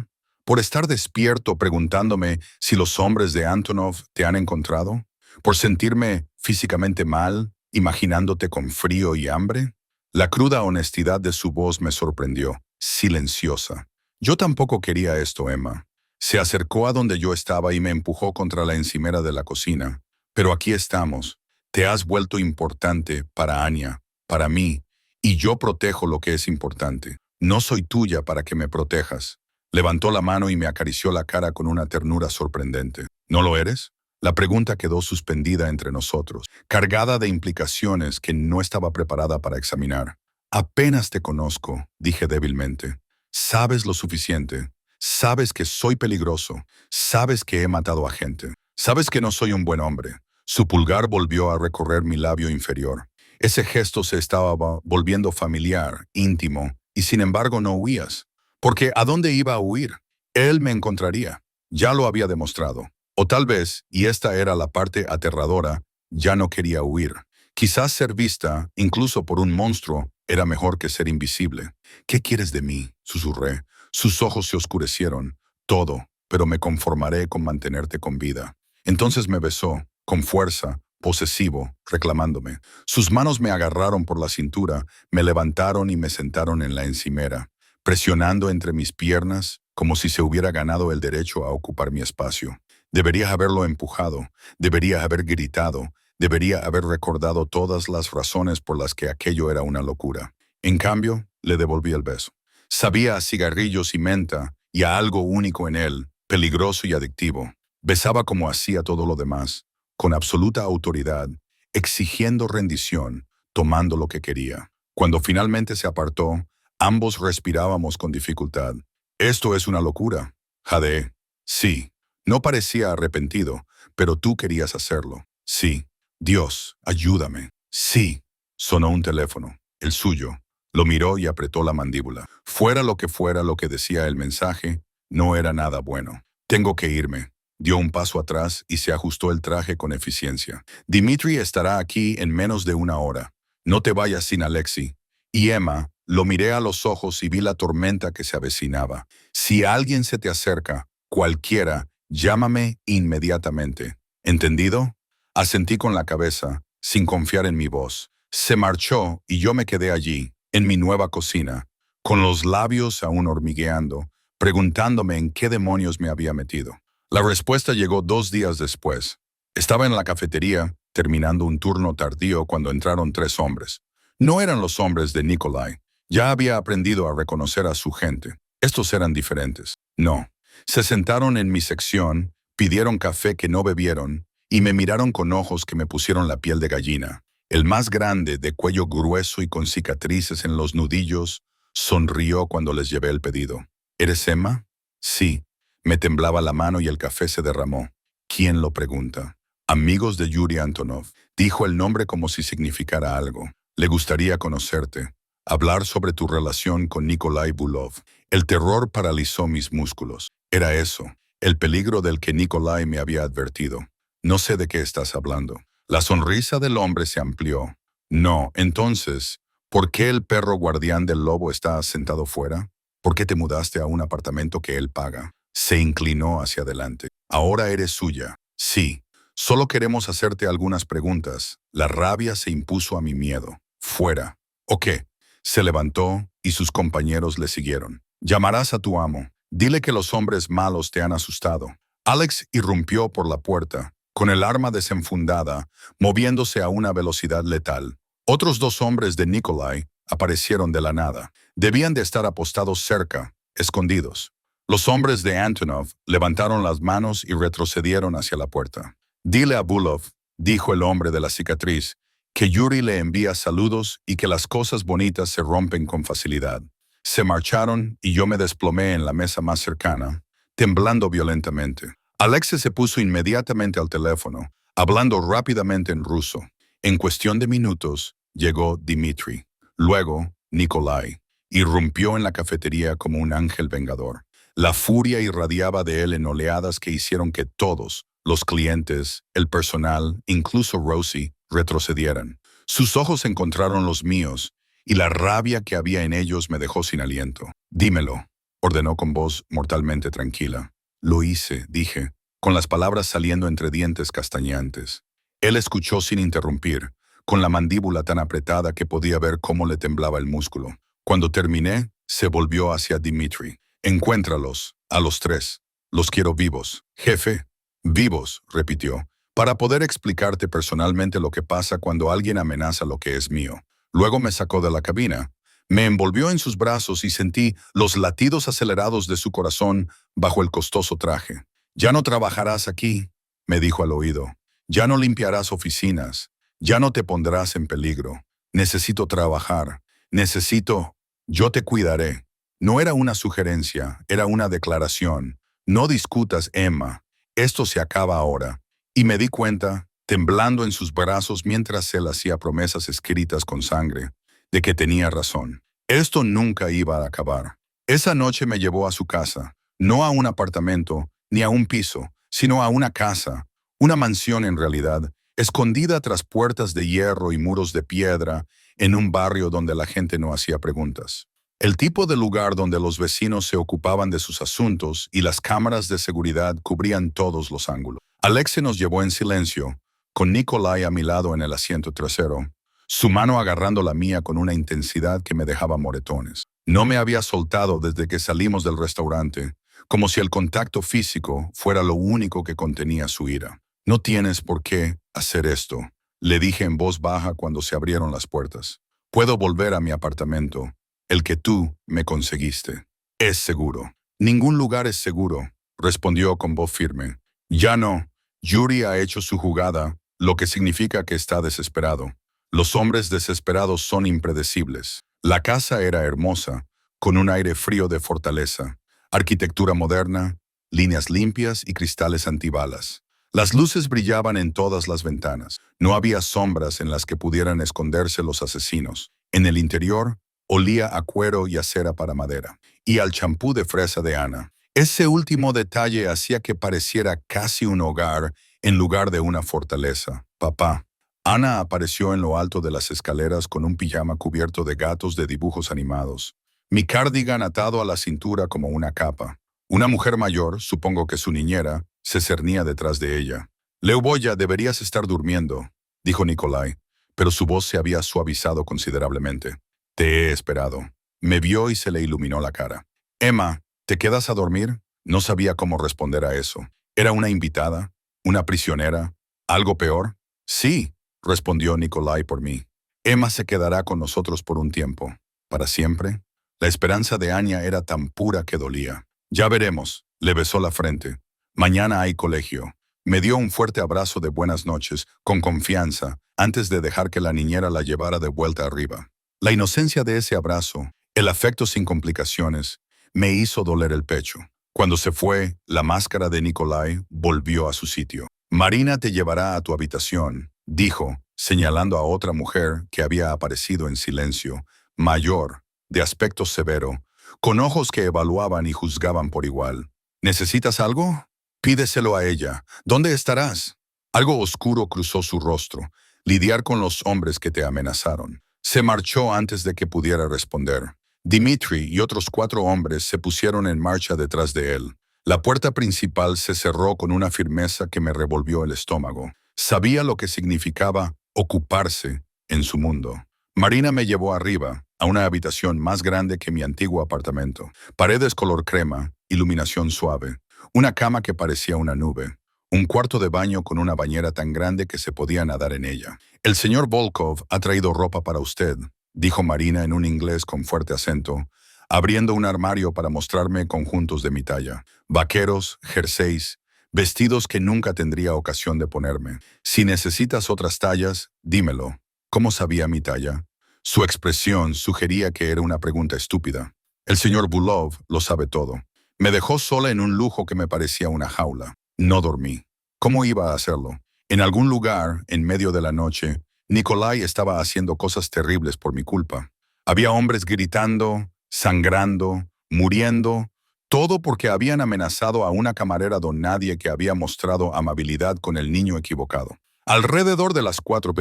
¿Por estar despierto preguntándome si los hombres de Antonov te han encontrado? ¿Por sentirme físicamente mal, imaginándote con frío y hambre? La cruda honestidad de su voz me sorprendió, silenciosa. Yo tampoco quería esto, Emma. Se acercó a donde yo estaba y me empujó contra la encimera de la cocina. Pero aquí estamos. Te has vuelto importante para Anya, para mí, y yo protejo lo que es importante. No soy tuya para que me protejas. Levantó la mano y me acarició la cara con una ternura sorprendente. ¿No lo eres? La pregunta quedó suspendida entre nosotros, cargada de implicaciones que no estaba preparada para examinar. Apenas te conozco, dije débilmente. Sabes lo suficiente. Sabes que soy peligroso. Sabes que he matado a gente. Sabes que no soy un buen hombre. Su pulgar volvió a recorrer mi labio inferior. Ese gesto se estaba volviendo familiar, íntimo, y sin embargo no huías. Porque ¿a dónde iba a huir? Él me encontraría. Ya lo había demostrado. O tal vez, y esta era la parte aterradora, ya no quería huir. Quizás ser vista, incluso por un monstruo, era mejor que ser invisible. ¿Qué quieres de mí?, susurré. Sus ojos se oscurecieron. Todo, pero me conformaré con mantenerte con vida. Entonces me besó, con fuerza, posesivo, reclamándome. Sus manos me agarraron por la cintura, me levantaron y me sentaron en la encimera, presionando entre mis piernas como si se hubiera ganado el derecho a ocupar mi espacio. Debería haberlo empujado, debería haber gritado, debería haber recordado todas las razones por las que aquello era una locura. En cambio, le devolví el beso. Sabía a cigarrillos y menta y a algo único en él, peligroso y adictivo. Besaba como hacía todo lo demás, con absoluta autoridad, exigiendo rendición, tomando lo que quería. Cuando finalmente se apartó, ambos respirábamos con dificultad. Esto es una locura, jadeé. Sí. No parecía arrepentido, pero tú querías hacerlo. Sí. Dios, ayúdame. Sí. Sonó un teléfono, el suyo. Lo miró y apretó la mandíbula. Fuera lo que decía el mensaje, no era nada bueno. Tengo que irme. Dio un paso atrás y se ajustó el traje con eficiencia. Dimitri estará aquí en menos de una hora. No te vayas sin Alexei. Y Emma, lo miré a los ojos y vi la tormenta que se avecinaba. Si alguien se te acerca, cualquiera, llámame inmediatamente. ¿Entendido? Asentí con la cabeza, sin confiar en mi voz. Se marchó y yo me quedé allí, en mi nueva cocina, con los labios aún hormigueando, preguntándome en qué demonios me había metido. La respuesta llegó 2 días después. Estaba en la cafetería, terminando un turno tardío cuando entraron 3 hombres. No eran los hombres de Nikolai. Ya había aprendido a reconocer a su gente. Estos eran diferentes. No. Se sentaron en mi sección, pidieron café que no bebieron y me miraron con ojos que me pusieron la piel de gallina. El más grande, de cuello grueso y con cicatrices en los nudillos, sonrió cuando les llevé el pedido. ¿Eres Emma? Sí. Me temblaba la mano y el café se derramó. ¿Quién lo pregunta? Amigos de Yuri Antonov. Dijo el nombre como si significara algo. Le gustaría conocerte. Hablar sobre tu relación con Nikolai Bulov. El terror paralizó mis músculos. Era eso, el peligro del que Nikolai me había advertido. No sé de qué estás hablando. La sonrisa del hombre se amplió. No, entonces, ¿por qué el perro guardián del lobo está sentado fuera? ¿Por qué te mudaste a un apartamento que él paga? Se inclinó hacia adelante. Ahora eres suya. Sí. Solo queremos hacerte algunas preguntas. La rabia se impuso a mi miedo. Fuera. ¿O qué? Se levantó y sus compañeros le siguieron. Llamarás a tu amo. Dile que los hombres malos te han asustado. Alex irrumpió por la puerta, con el arma desenfundada, moviéndose a una velocidad letal. Otros 2 hombres de Nikolai aparecieron de la nada. Debían de estar apostados cerca, escondidos. Los hombres de Antonov levantaron las manos y retrocedieron hacia la puerta. Dile a Bulov, dijo el hombre de la cicatriz, que Yuri le envía saludos y que las cosas bonitas se rompen con facilidad. Se marcharon y yo me desplomé en la mesa más cercana, temblando violentamente. Alexei se puso inmediatamente al teléfono, hablando rápidamente en ruso. En cuestión de minutos, llegó Dimitri. Luego, Nikolai. Irrumpió en la cafetería como un ángel vengador. La furia irradiaba de él en oleadas que hicieron que todos, los clientes, el personal, incluso Rosie, retrocedieran. Sus ojos encontraron los míos, y la rabia que había en ellos me dejó sin aliento. Dímelo, ordenó con voz mortalmente tranquila. Lo hice, dije, con las palabras saliendo entre dientes castañeantes. Él escuchó sin interrumpir, con la mandíbula tan apretada que podía ver cómo le temblaba el músculo. Cuando terminé, se volvió hacia Dimitri. Encuéntralos, a los 3. Los quiero vivos. Jefe, vivos, repitió, para poder explicarte personalmente lo que pasa cuando alguien amenaza lo que es mío. Luego me sacó de la cabina. Me envolvió en sus brazos y sentí los latidos acelerados de su corazón bajo el costoso traje. Ya no trabajarás aquí, me dijo al oído. Ya no limpiarás oficinas. Ya no te pondrás en peligro. Necesito trabajar. Necesito... Yo te cuidaré. No era una sugerencia, era una declaración. No discutas, Emma. Esto se acaba ahora. Y me di cuenta, temblando en sus brazos mientras él hacía promesas escritas con sangre, de que tenía razón. Esto nunca iba a acabar. Esa noche me llevó a su casa, no a un apartamento, ni a un piso, sino a una casa, una mansión en realidad, escondida tras puertas de hierro y muros de piedra, en un barrio donde la gente no hacía preguntas. El tipo de lugar donde los vecinos se ocupaban de sus asuntos y las cámaras de seguridad cubrían todos los ángulos. Alex se nos llevó en silencio, con Nikolai a mi lado en el asiento trasero, su mano agarrando la mía con una intensidad que me dejaba moretones. No me había soltado desde que salimos del restaurante, como si el contacto físico fuera lo único que contenía su ira. No tienes por qué hacer esto, le dije en voz baja cuando se abrieron las puertas. Puedo volver a mi apartamento, el que tú me conseguiste. Es seguro. Ningún lugar es seguro, respondió con voz firme. Ya no. Yuri ha hecho su jugada, lo que significa que está desesperado. Los hombres desesperados son impredecibles. La casa era hermosa, con un aire frío de fortaleza, arquitectura moderna, líneas limpias y cristales antibalas. Las luces brillaban en todas las ventanas. No había sombras en las que pudieran esconderse los asesinos. En el interior, olía a cuero y a cera para madera, y al champú de fresa de Ana. Ese último detalle hacía que pareciera casi un hogar en lugar de una fortaleza. Papá. Ana apareció en lo alto de las escaleras con un pijama cubierto de gatos de dibujos animados, mi cardigan atado a la cintura como una capa. Una mujer mayor, supongo que su niñera, se cernía detrás de ella. Leuboya, deberías estar durmiendo, dijo Nikolai, pero su voz se había suavizado considerablemente. Te he esperado. Me vio y se le iluminó la cara. Emma, ¿te quedas a dormir? No sabía cómo responder a eso. ¿Era una invitada? ¿Una prisionera? ¿Algo peor? Sí, respondió Nikolai por mí. Emma se quedará con nosotros por un tiempo. ¿Para siempre? La esperanza de Anya era tan pura que dolía. Ya veremos, le besó la frente. Mañana hay colegio. Me dio un fuerte abrazo de buenas noches, con confianza, antes de dejar que la niñera la llevara de vuelta arriba. La inocencia de ese abrazo, el afecto sin complicaciones, me hizo doler el pecho. Cuando se fue, la máscara de Nikolai volvió a su sitio. Marina te llevará a tu habitación, dijo, señalando a otra mujer que había aparecido en silencio, mayor, de aspecto severo, con ojos que evaluaban y juzgaban por igual. ¿Necesitas algo? Pídeselo a ella. ¿Dónde estarás? Algo oscuro cruzó su rostro. Lidiar con los hombres que te amenazaron. Se marchó antes de que pudiera responder. Dimitri y otros 4 hombres se pusieron en marcha detrás de él. La puerta principal se cerró con una firmeza que me revolvió el estómago. Sabía lo que significaba ocuparse en su mundo. Marina me llevó arriba, a una habitación más grande que mi antiguo apartamento. Paredes color crema, iluminación suave, una cama que parecía una nube, un cuarto de baño con una bañera tan grande que se podía nadar en ella. El señor Volkov ha traído ropa para usted, dijo Marina en un inglés con fuerte acento, abriendo un armario para mostrarme conjuntos de mi talla. Vaqueros, jerseys, vestidos que nunca tendría ocasión de ponerme. Si necesitas otras tallas, dímelo. ¿Cómo sabía mi talla? Su expresión sugería que era una pregunta estúpida. El señor Bulov lo sabe todo. Me dejó sola en un lujo que me parecía una jaula. No dormí. ¿Cómo iba a hacerlo? En algún lugar, en medio de la noche, Nikolai estaba haciendo cosas terribles por mi culpa. Había hombres gritando, sangrando, muriendo, todo porque habían amenazado a una camarera don nadie que había mostrado amabilidad con el niño equivocado. Alrededor de las 4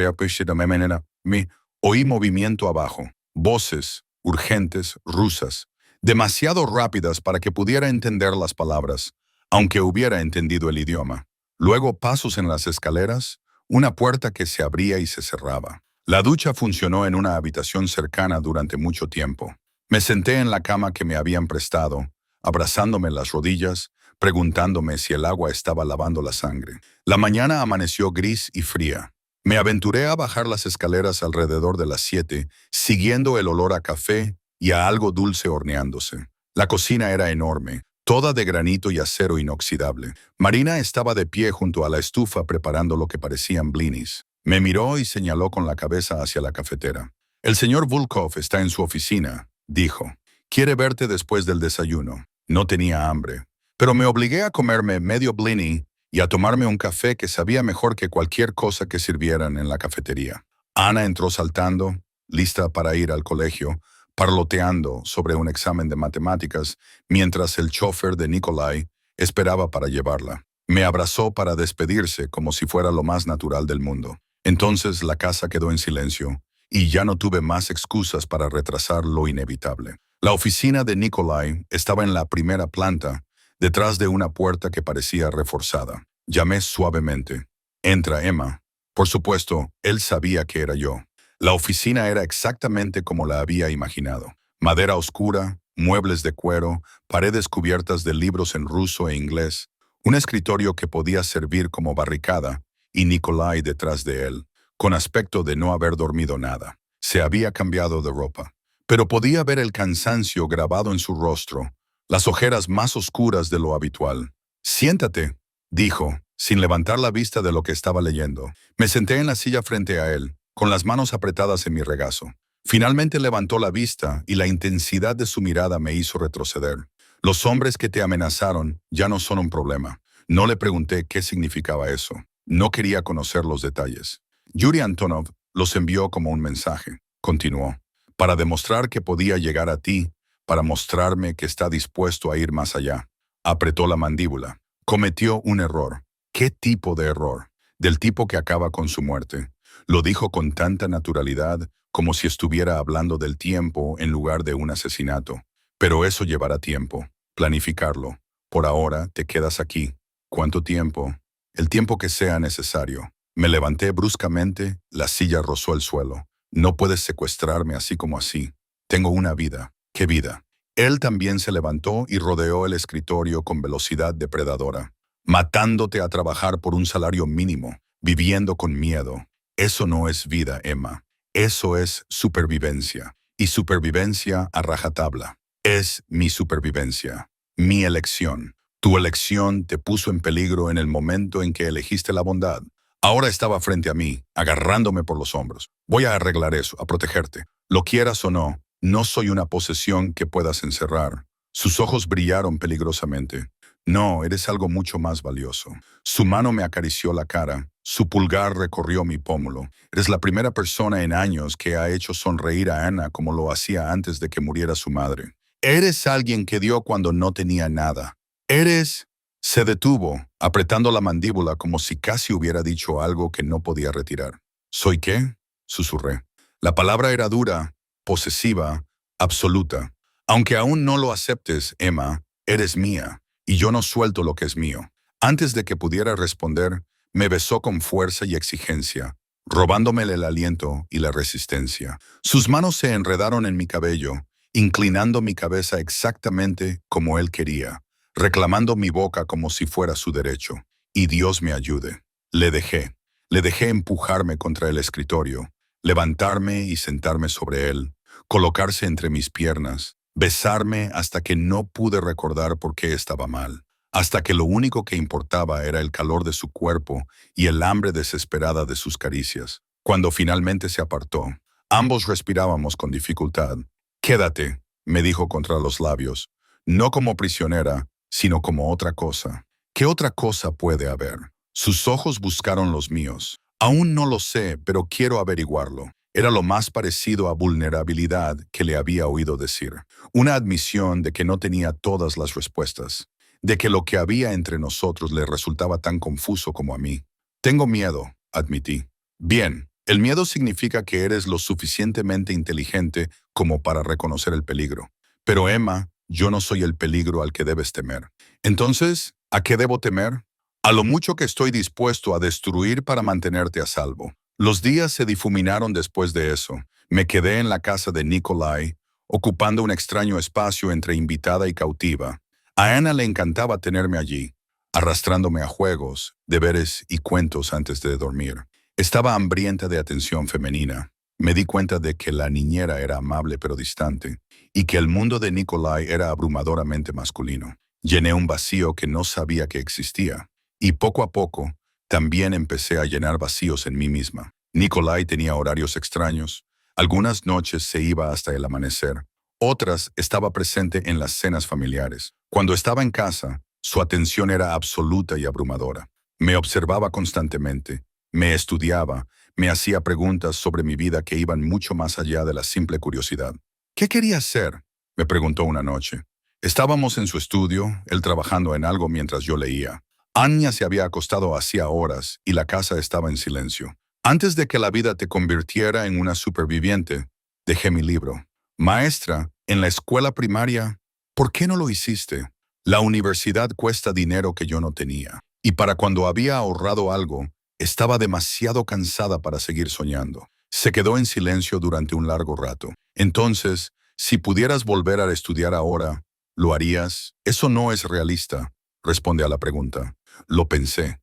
me oí movimiento abajo, voces, urgentes, rusas, demasiado rápidas para que pudiera entender las palabras, aunque hubiera entendido el idioma. Luego pasos en las escaleras, una puerta que se abría y se cerraba. La ducha funcionó en una habitación cercana durante mucho tiempo. Me senté en la cama que me habían prestado, abrazándome las rodillas, preguntándome si el agua estaba lavando la sangre. La mañana amaneció gris y fría. Me aventuré a bajar las escaleras alrededor de las 7, siguiendo el olor a café y a algo dulce horneándose. La cocina era enorme, toda de granito y acero inoxidable. Marina estaba de pie junto a la estufa preparando lo que parecían blinis. Me miró y señaló con la cabeza hacia la cafetera. «El señor Volkov está en su oficina», dijo. «Quiere verte después del desayuno». No tenía hambre, pero me obligué a comerme medio blini y a tomarme un café que sabía mejor que cualquier cosa que sirvieran en la cafetería. Ana entró saltando, lista para ir al colegio, parloteando sobre un examen de matemáticas, mientras el chofer de Nikolai esperaba para llevarla. Me abrazó para despedirse como si fuera lo más natural del mundo. Entonces la casa quedó en silencio, y ya no tuve más excusas para retrasar lo inevitable. La oficina de Nikolai estaba en la primera planta, detrás de una puerta que parecía reforzada. Llamé suavemente. «Entra, Emma». Por supuesto, él sabía que era yo. La oficina era exactamente como la había imaginado. Madera oscura, muebles de cuero, paredes cubiertas de libros en ruso e inglés, un escritorio que podía servir como barricada, y Nikolai detrás de él, con aspecto de no haber dormido nada. Se había cambiado de ropa, pero podía ver el cansancio grabado en su rostro, las ojeras más oscuras de lo habitual. «Siéntate», dijo, sin levantar la vista de lo que estaba leyendo. Me senté en la silla frente a él, con las manos apretadas en mi regazo. Finalmente levantó la vista y la intensidad de su mirada me hizo retroceder. «Los hombres que te amenazaron ya no son un problema». No le pregunté qué significaba eso. No quería conocer los detalles. «Yuri Antonov los envió como un mensaje», continuó, «para demostrar que podía llegar a ti, para mostrarme que está dispuesto a ir más allá». Apretó la mandíbula. Cometió un error. ¿Qué tipo de error? Del tipo que acaba con su muerte. Lo dijo con tanta naturalidad, como si estuviera hablando del tiempo en lugar de un asesinato. «Pero eso llevará tiempo. Planificarlo. Por ahora te quedas aquí». «¿Cuánto tiempo?» «El tiempo que sea necesario». Me levanté bruscamente, la silla rozó el suelo. «No puedes secuestrarme así como así. Tengo una vida». «¿Qué vida?» Él también se levantó y rodeó el escritorio con velocidad depredadora. «Matándote a trabajar por un salario mínimo, viviendo con miedo. Eso no es vida, Emma. Eso es supervivencia. Y supervivencia a rajatabla. Es mi supervivencia. Mi elección. Tu elección te puso en peligro en el momento en que elegiste la bondad. Ahora estaba frente a mí, agarrándome por los hombros. Voy a arreglar eso, a protegerte. Lo quieras o no, no soy una posesión que puedas encerrar». Sus ojos brillaron peligrosamente. «No, eres algo mucho más valioso». Su mano me acarició la cara, su pulgar recorrió mi pómulo. «Eres la primera persona en años que ha hecho sonreír a Ana como lo hacía antes de que muriera su madre. Eres alguien que dio cuando no tenía nada. Eres...» Se detuvo, apretando la mandíbula como si casi hubiera dicho algo que no podía retirar. «¿Soy qué?», susurré. La palabra era dura, posesiva, absoluta. «Aunque aún no lo aceptes, Emma, eres mía, y yo no suelto lo que es mío». Antes de que pudiera responder, me besó con fuerza y exigencia, robándome el aliento y la resistencia. Sus manos se enredaron en mi cabello, inclinando mi cabeza exactamente como él quería, reclamando mi boca como si fuera su derecho. Y Dios me ayude. Le dejé empujarme contra el escritorio, levantarme y sentarme sobre él, colocarse entre mis piernas, besarme hasta que no pude recordar por qué estaba mal, hasta que lo único que importaba era el calor de su cuerpo y el hambre desesperada de sus caricias. Cuando finalmente se apartó, ambos respirábamos con dificultad. «Quédate», me dijo contra los labios, «no como prisionera, sino como otra cosa». «¿Qué otra cosa puede haber?» Sus ojos buscaron los míos. «Aún no lo sé, pero quiero averiguarlo». Era lo más parecido a vulnerabilidad que le había oído decir. Una admisión de que no tenía todas las respuestas, de que lo que había entre nosotros le resultaba tan confuso como a mí. «Tengo miedo», admití. «Bien, el miedo significa que eres lo suficientemente inteligente como para reconocer el peligro. Pero Emma, yo no soy el peligro al que debes temer». «Entonces, ¿a qué debo temer?» «A lo mucho que estoy dispuesto a destruir para mantenerte a salvo». Los días se difuminaron después de eso. Me quedé en la casa de Nikolai, ocupando un extraño espacio entre invitada y cautiva, A Ana le encantaba tenerme allí, arrastrándome a juegos, deberes y cuentos antes de dormir. Estaba hambrienta de atención femenina. Me di cuenta de que la niñera era amable pero distante, y que el mundo de Nikolai era abrumadoramente masculino. Llené un vacío que no sabía que existía, y poco a poco también empecé a llenar vacíos en mí misma. Nikolai tenía horarios extraños. Algunas noches se iba hasta el amanecer. Otras estaba presente en las cenas familiares. Cuando estaba en casa, su atención era absoluta y abrumadora. Me observaba constantemente, me estudiaba, me hacía preguntas sobre mi vida que iban mucho más allá de la simple curiosidad. ¿Qué quería hacer?, me preguntó una noche. Estábamos en su estudio, él trabajando en algo mientras yo leía. Anya se había acostado hacía horas y la casa estaba en silencio. Antes de que la vida te convirtiera en una superviviente, dejé mi libro. Maestra, en la escuela primaria, ¿por qué no lo hiciste? La universidad cuesta dinero que yo no tenía. Y para cuando había ahorrado algo, estaba demasiado cansada para seguir soñando. Se quedó en silencio durante un largo rato. Entonces, si pudieras volver a estudiar ahora, ¿lo harías? Eso no es realista, responde a la pregunta. Lo pensé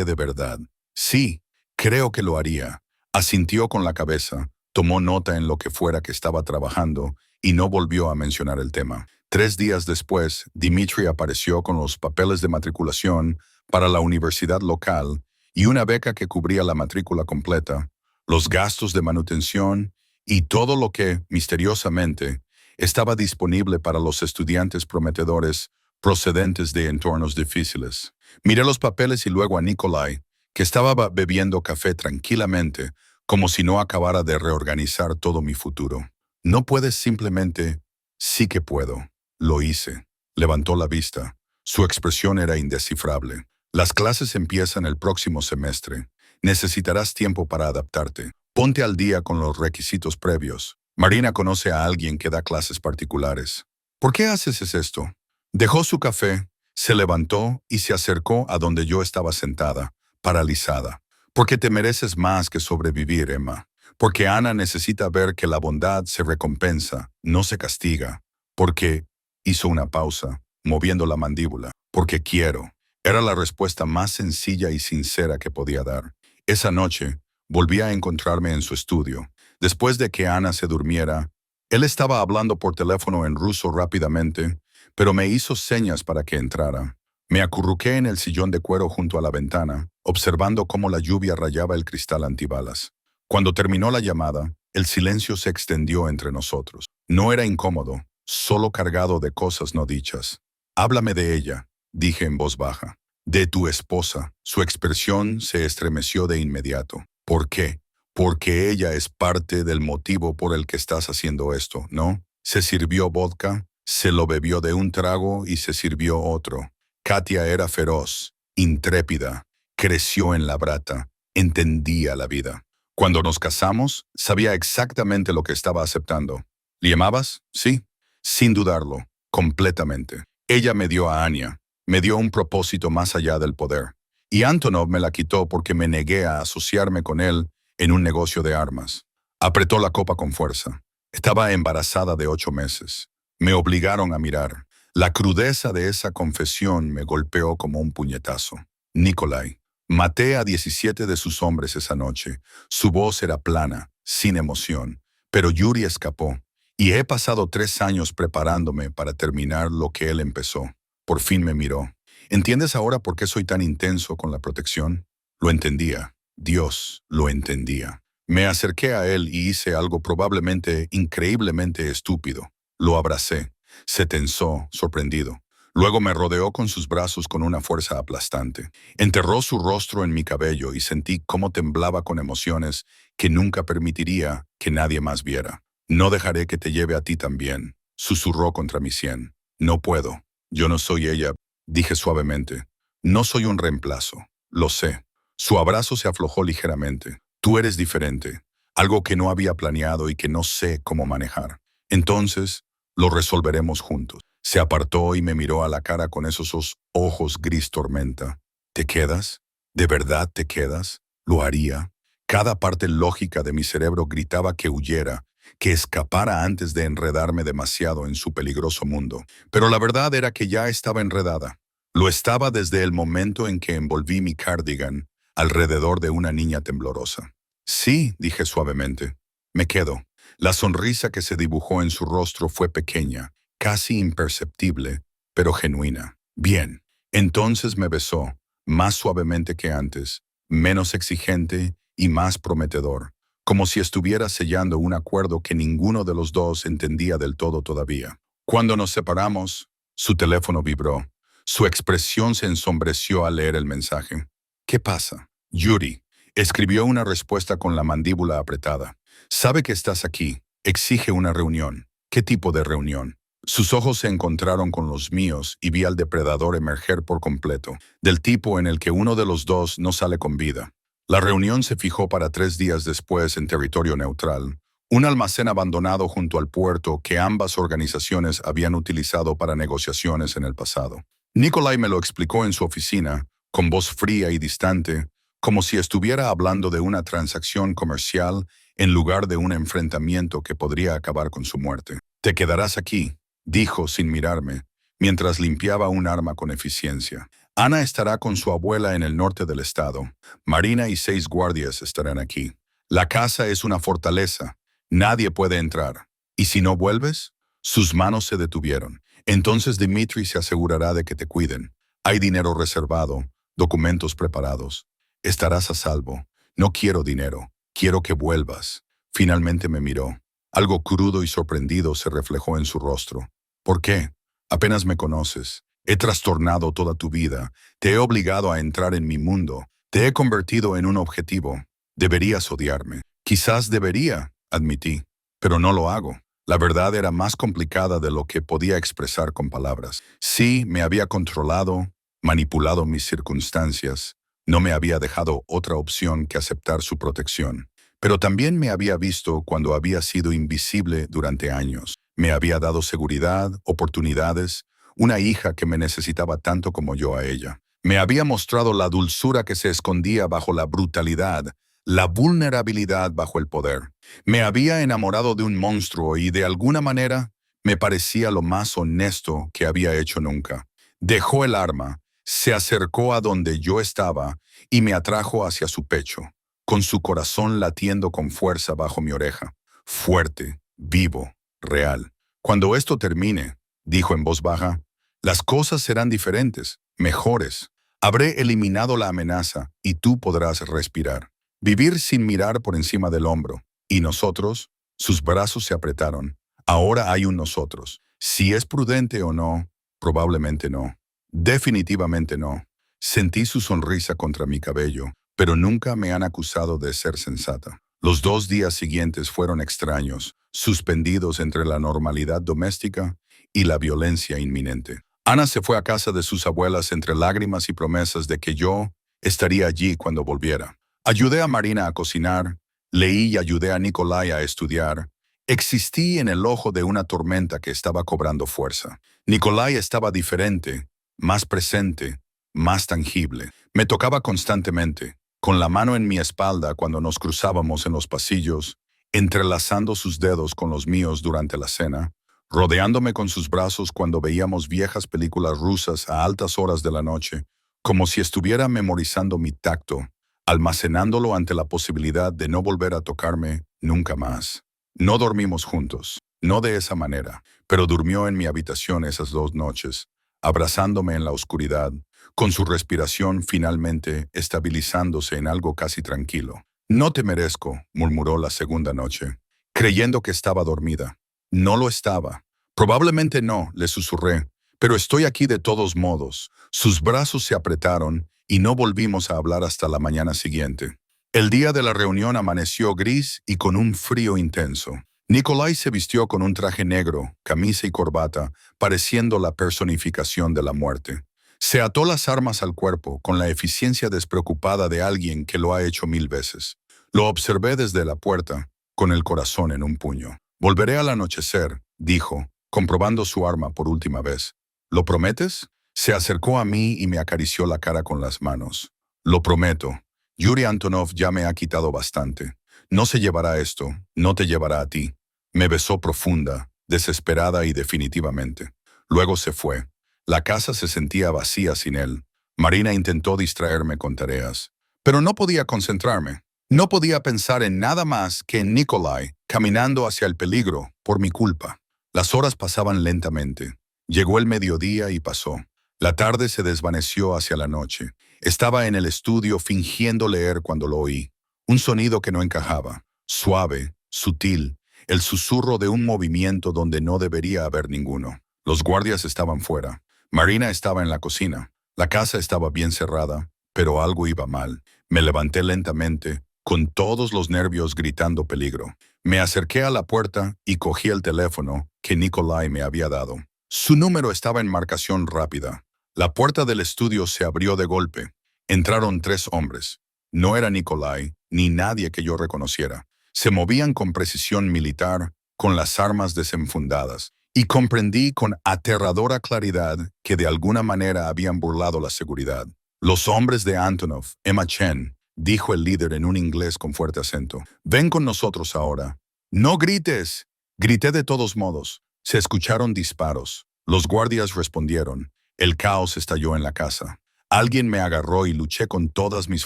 de verdad. Sí, creo que lo haría. Asintió con la cabeza, tomó nota en lo que fuera que estaba trabajando y no volvió a mencionar el tema. 3 días después, Dimitri apareció con los papeles de matriculación para la universidad local y una beca que cubría la matrícula completa, los gastos de manutención y todo lo que, misteriosamente, estaba disponible para los estudiantes prometedores procedentes de entornos difíciles. Miré los papeles y luego a Nikolai, que estaba bebiendo café tranquilamente, como si no acabara de reorganizar todo mi futuro. No puedes simplemente... Sí que puedo. Lo hice. Levantó la vista. Su expresión era indescifrable. Las clases empiezan el próximo semestre. Necesitarás tiempo para adaptarte. Ponte al día con los requisitos previos. Marina conoce a alguien que da clases particulares. ¿Por qué haces esto? Dejó su café, se levantó y se acercó a donde yo estaba sentada, paralizada. Porque te mereces más que sobrevivir, Emma. Porque Ana necesita ver que la bondad se recompensa, no se castiga. Porque hizo una pausa, moviendo la mandíbula. Porque quiero. Era la respuesta más sencilla y sincera que podía dar. Esa noche, volví a encontrarme en su estudio. Después de que Ana se durmiera, él estaba hablando por teléfono en ruso rápidamente, pero me hizo señas para que entrara. Me acurruqué en el sillón de cuero junto a la ventana, observando cómo la lluvia rayaba el cristal antibalas. Cuando terminó la llamada, el silencio se extendió entre nosotros. No era incómodo, solo cargado de cosas no dichas. Háblame de ella, dije en voz baja. De tu esposa. Su expresión se estremeció de inmediato. ¿Por qué? Porque ella es parte del motivo por el que estás haciendo esto, ¿no? Se sirvió vodka, se lo bebió de un trago y se sirvió otro. Katia era feroz, intrépida, creció en la brata, entendía la vida. Cuando nos casamos, sabía exactamente lo que estaba aceptando. ¿Le amabas? Sí, sin dudarlo, completamente. Ella me dio a Anya, me dio un propósito más allá del poder. Y Antonov me la quitó porque me negué a asociarme con él en un negocio de armas. Apretó la copa con fuerza. Estaba embarazada de 8 meses. Me obligaron a mirar. La crudeza de esa confesión me golpeó como un puñetazo. Nikolai. Maté a 17 de sus hombres esa noche. Su voz era plana, sin emoción. Pero Yuri escapó. Y he pasado 3 años preparándome para terminar lo que él empezó. Por fin me miró. ¿Entiendes ahora por qué soy tan intenso con la protección? Lo entendía. Dios lo entendía. Me acerqué a él y hice algo probablemente increíblemente estúpido. Lo abracé. Se tensó, sorprendido. Luego me rodeó con sus brazos con una fuerza aplastante. Enterró su rostro en mi cabello y sentí cómo temblaba con emociones que nunca permitiría que nadie más viera. No dejaré que te lleve a ti también, susurró contra mi sien. No puedo. Yo no soy ella, dije suavemente. No soy un reemplazo. Lo sé. Su abrazo se aflojó ligeramente. Tú eres diferente. Algo que no había planeado y que no sé cómo manejar. Entonces, lo resolveremos juntos. Se apartó y me miró a la cara con esos ojos gris tormenta. ¿Te quedas? ¿De verdad te quedas? Lo haría. Cada parte lógica de mi cerebro gritaba que huyera, que escapara antes de enredarme demasiado en su peligroso mundo. Pero la verdad era que ya estaba enredada. Lo estaba desde el momento en que envolví mi cardigan alrededor de una niña temblorosa. Sí, dije suavemente. Me quedo. La sonrisa que se dibujó en su rostro fue pequeña, casi imperceptible, pero genuina. Bien. Entonces me besó, más suavemente que antes, menos exigente y más prometedor, como si estuviera sellando un acuerdo que ninguno de los dos entendía del todo todavía. Cuando nos separamos, su teléfono vibró. Su expresión se ensombreció al leer el mensaje. ¿Qué pasa? Yuri escribió una respuesta con la mandíbula apretada. Sabe que estás aquí. Exige una reunión. ¿Qué tipo de reunión? Sus ojos se encontraron con los míos y vi al depredador emerger por completo, del tipo en el que uno de los dos no sale con vida. La reunión se fijó para 3 días después en territorio neutral, un almacén abandonado junto al puerto que ambas organizaciones habían utilizado para negociaciones en el pasado. Nikolai me lo explicó en su oficina, con voz fría y distante, como si estuviera hablando de una transacción comercial en lugar de un enfrentamiento que podría acabar con su muerte. «Te quedarás aquí», dijo sin mirarme, mientras limpiaba un arma con eficiencia. «Ana estará con su abuela en el norte del estado. Marina y 6 guardias estarán aquí. La casa es una fortaleza. Nadie puede entrar. ¿Y si no vuelves?» Sus manos se detuvieron. «Entonces Dmitri se asegurará de que te cuiden. Hay dinero reservado, documentos preparados. Estarás a salvo. No quiero dinero. Quiero que vuelvas». Finalmente me miró. Algo crudo y sorprendido se reflejó en su rostro. «¿Por qué? Apenas me conoces. He trastornado toda tu vida. Te he obligado a entrar en mi mundo. Te he convertido en un objetivo. Deberías odiarme». «Quizás debería», admití, «pero no lo hago». La verdad era más complicada de lo que podía expresar con palabras. Sí, me había controlado, manipulado mis circunstancias. No me había dejado otra opción que aceptar su protección. Pero también me había visto cuando había sido invisible durante años. Me había dado seguridad, oportunidades, una hija que me necesitaba tanto como yo a ella. Me había mostrado la dulzura que se escondía bajo la brutalidad, la vulnerabilidad bajo el poder. Me había enamorado de un monstruo y de alguna manera me parecía lo más honesto que había hecho nunca. Dejó el arma, se acercó a donde yo estaba y me atrajo hacia su pecho, con su corazón latiendo con fuerza bajo mi oreja. Fuerte, vivo, real. «Cuando esto termine», dijo en voz baja, «las cosas serán diferentes, mejores. Habré eliminado la amenaza y tú podrás respirar. Vivir sin mirar por encima del hombro. Y nosotros», sus brazos se apretaron, «ahora hay un nosotros. Si es prudente o no, probablemente no. Definitivamente no». Sentí su sonrisa contra mi cabello, pero nunca me han acusado de ser sensata. Los 2 días siguientes fueron extraños, suspendidos entre la normalidad doméstica y la violencia inminente. Ana se fue a casa de sus abuelas entre lágrimas y promesas de que yo estaría allí cuando volviera. Ayudé a Marina a cocinar, leí y ayudé a Nikolai a estudiar. Existí en el ojo de una tormenta que estaba cobrando fuerza. Nikolai estaba diferente, más presente, más tangible. Me tocaba constantemente, con la mano en mi espalda cuando nos cruzábamos en los pasillos, entrelazando sus dedos con los míos durante la cena, rodeándome con sus brazos cuando veíamos viejas películas rusas a altas horas de la noche, como si estuviera memorizando mi tacto, almacenándolo ante la posibilidad de no volver a tocarme nunca más. No dormimos juntos, no de esa manera, pero durmió en mi habitación esas 2 noches, abrazándome en la oscuridad, con su respiración finalmente estabilizándose en algo casi tranquilo. «No te merezco», murmuró la segunda noche, creyendo que estaba dormida. No lo estaba. «Probablemente no», le susurré, «pero estoy aquí de todos modos». Sus brazos se apretaron y no volvimos a hablar hasta la mañana siguiente. El día de la reunión amaneció gris y con un frío intenso. Nikolai se vistió con un traje negro, camisa y corbata, pareciendo la personificación de la muerte. Se ató las armas al cuerpo con la eficiencia despreocupada de alguien que lo ha hecho 1000 veces. Lo observé desde la puerta, con el corazón en un puño. «Volveré al anochecer», dijo, comprobando su arma por última vez. «¿Lo prometes?» Se acercó a mí y me acarició la cara con las manos. «Lo prometo. Yuri Antonov ya me ha quitado bastante. No se llevará esto, no te llevará a ti. Me besó profunda, desesperada y definitivamente. Luego se fue. La casa se sentía vacía sin él. Marina intentó distraerme con tareas, pero no podía concentrarme. No podía pensar en nada más que en Nikolai caminando hacia el peligro por mi culpa. Las horas pasaban lentamente. Llegó el mediodía y pasó. La tarde se desvaneció hacia la noche. Estaba en el estudio fingiendo leer cuando lo oí. Un sonido que no encajaba, suave, sutil, el susurro de un movimiento donde no debería haber ninguno. Los guardias estaban fuera. Marina estaba en la cocina. La casa estaba bien cerrada, pero algo iba mal. Me levanté lentamente, con todos los nervios gritando peligro. Me acerqué a la puerta y cogí el teléfono que Nikolai me había dado. Su número estaba en marcación rápida. La puerta del estudio se abrió de golpe. Entraron 3 hombres. No era Nikolai, ni nadie que yo reconociera. Se movían con precisión militar, con las armas desenfundadas, y comprendí con aterradora claridad que de alguna manera habían burlado la seguridad. Los hombres de Antonov, Emma Chen, dijo el líder en un inglés con fuerte acento. Ven con nosotros ahora. No grites. Grité de todos modos. Se escucharon disparos. Los guardias respondieron. El caos estalló en la casa. Alguien me agarró y luché con todas mis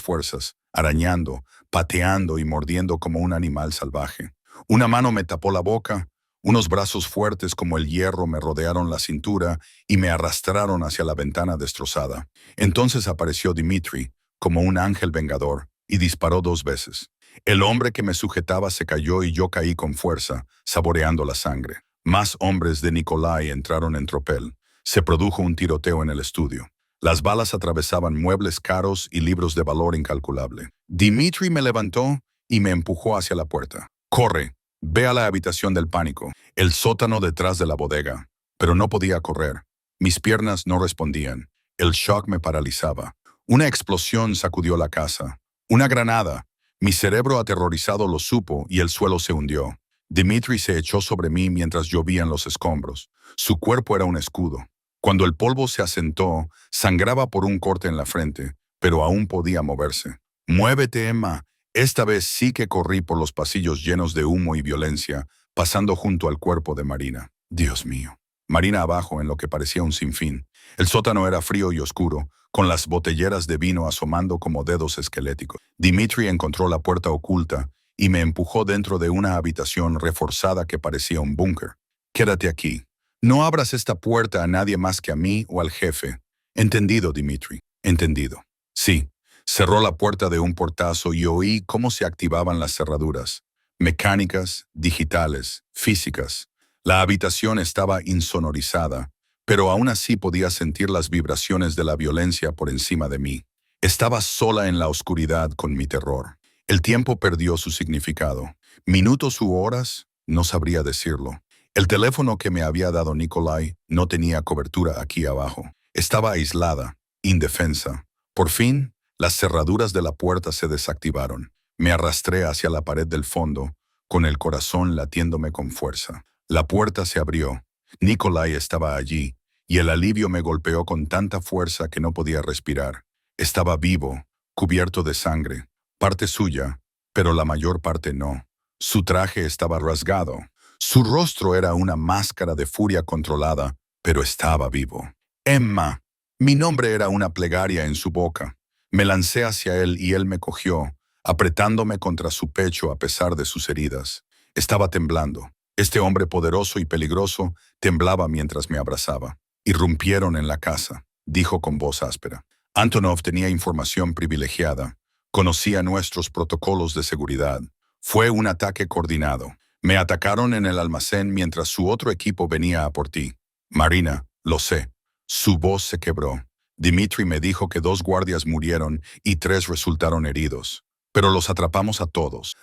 fuerzas, arañando, pateando y mordiendo como un animal salvaje. Una mano me tapó la boca, unos brazos fuertes como el hierro me rodearon la cintura y me arrastraron hacia la ventana destrozada. Entonces apareció Dmitri, como un ángel vengador, y disparó 2 veces. El hombre que me sujetaba se cayó y yo caí con fuerza, saboreando la sangre. Más hombres de Nikolai entraron en tropel. Se produjo un tiroteo en el estudio. Las balas atravesaban muebles caros y libros de valor incalculable. Dmitri me levantó y me empujó hacia la puerta. Corre, ve a la habitación del pánico, el sótano detrás de la bodega. Pero no podía correr. Mis piernas no respondían. El shock me paralizaba. Una explosión sacudió la casa. Una granada. Mi cerebro aterrorizado lo supo y el suelo se hundió. Dmitri se echó sobre mí mientras llovía en los escombros. Su cuerpo era un escudo. Cuando el polvo se asentó, sangraba por un corte en la frente, pero aún podía moverse. «Muévete, Emma». Esta vez sí que corrí por los pasillos llenos de humo y violencia, pasando junto al cuerpo de Marina. Dios mío. Marina abajo en lo que parecía un sinfín. El sótano era frío y oscuro, con las botelleras de vino asomando como dedos esqueléticos. Dmitri encontró la puerta oculta y me empujó dentro de una habitación reforzada que parecía un búnker. «Quédate aquí. No abras esta puerta a nadie más que a mí o al jefe». «Entendido, Dmitri. Entendido». Sí. Cerró la puerta de un portazo y oí cómo se activaban las cerraduras. Mecánicas, digitales, físicas. La habitación estaba insonorizada, pero aún así podía sentir las vibraciones de la violencia por encima de mí. Estaba sola en la oscuridad con mi terror. El tiempo perdió su significado. Minutos u horas, no sabría decirlo. El teléfono que me había dado Nikolai no tenía cobertura aquí abajo. Estaba aislada, indefensa. Por fin, las cerraduras de la puerta se desactivaron. Me arrastré hacia la pared del fondo, con el corazón latiéndome con fuerza. La puerta se abrió. Nikolai estaba allí, y el alivio me golpeó con tanta fuerza que no podía respirar. Estaba vivo, cubierto de sangre, parte suya, pero la mayor parte no. Su traje estaba rasgado. Su rostro era una máscara de furia controlada, pero estaba vivo. Emma. Mi nombre era una plegaria en su boca. Me lancé hacia él y él me cogió, apretándome contra su pecho a pesar de sus heridas. Estaba temblando. Este hombre poderoso y peligroso temblaba mientras me abrazaba. «Irrumpieron en la casa», dijo con voz áspera. Antonov tenía información privilegiada. Conocía nuestros protocolos de seguridad. Fue un ataque coordinado. Me atacaron en el almacén mientras su otro equipo venía a por ti. Marina, lo sé. Su voz se quebró. Dmitri me dijo que 2 guardias murieron y 3 resultaron heridos. Pero los atrapamos a todos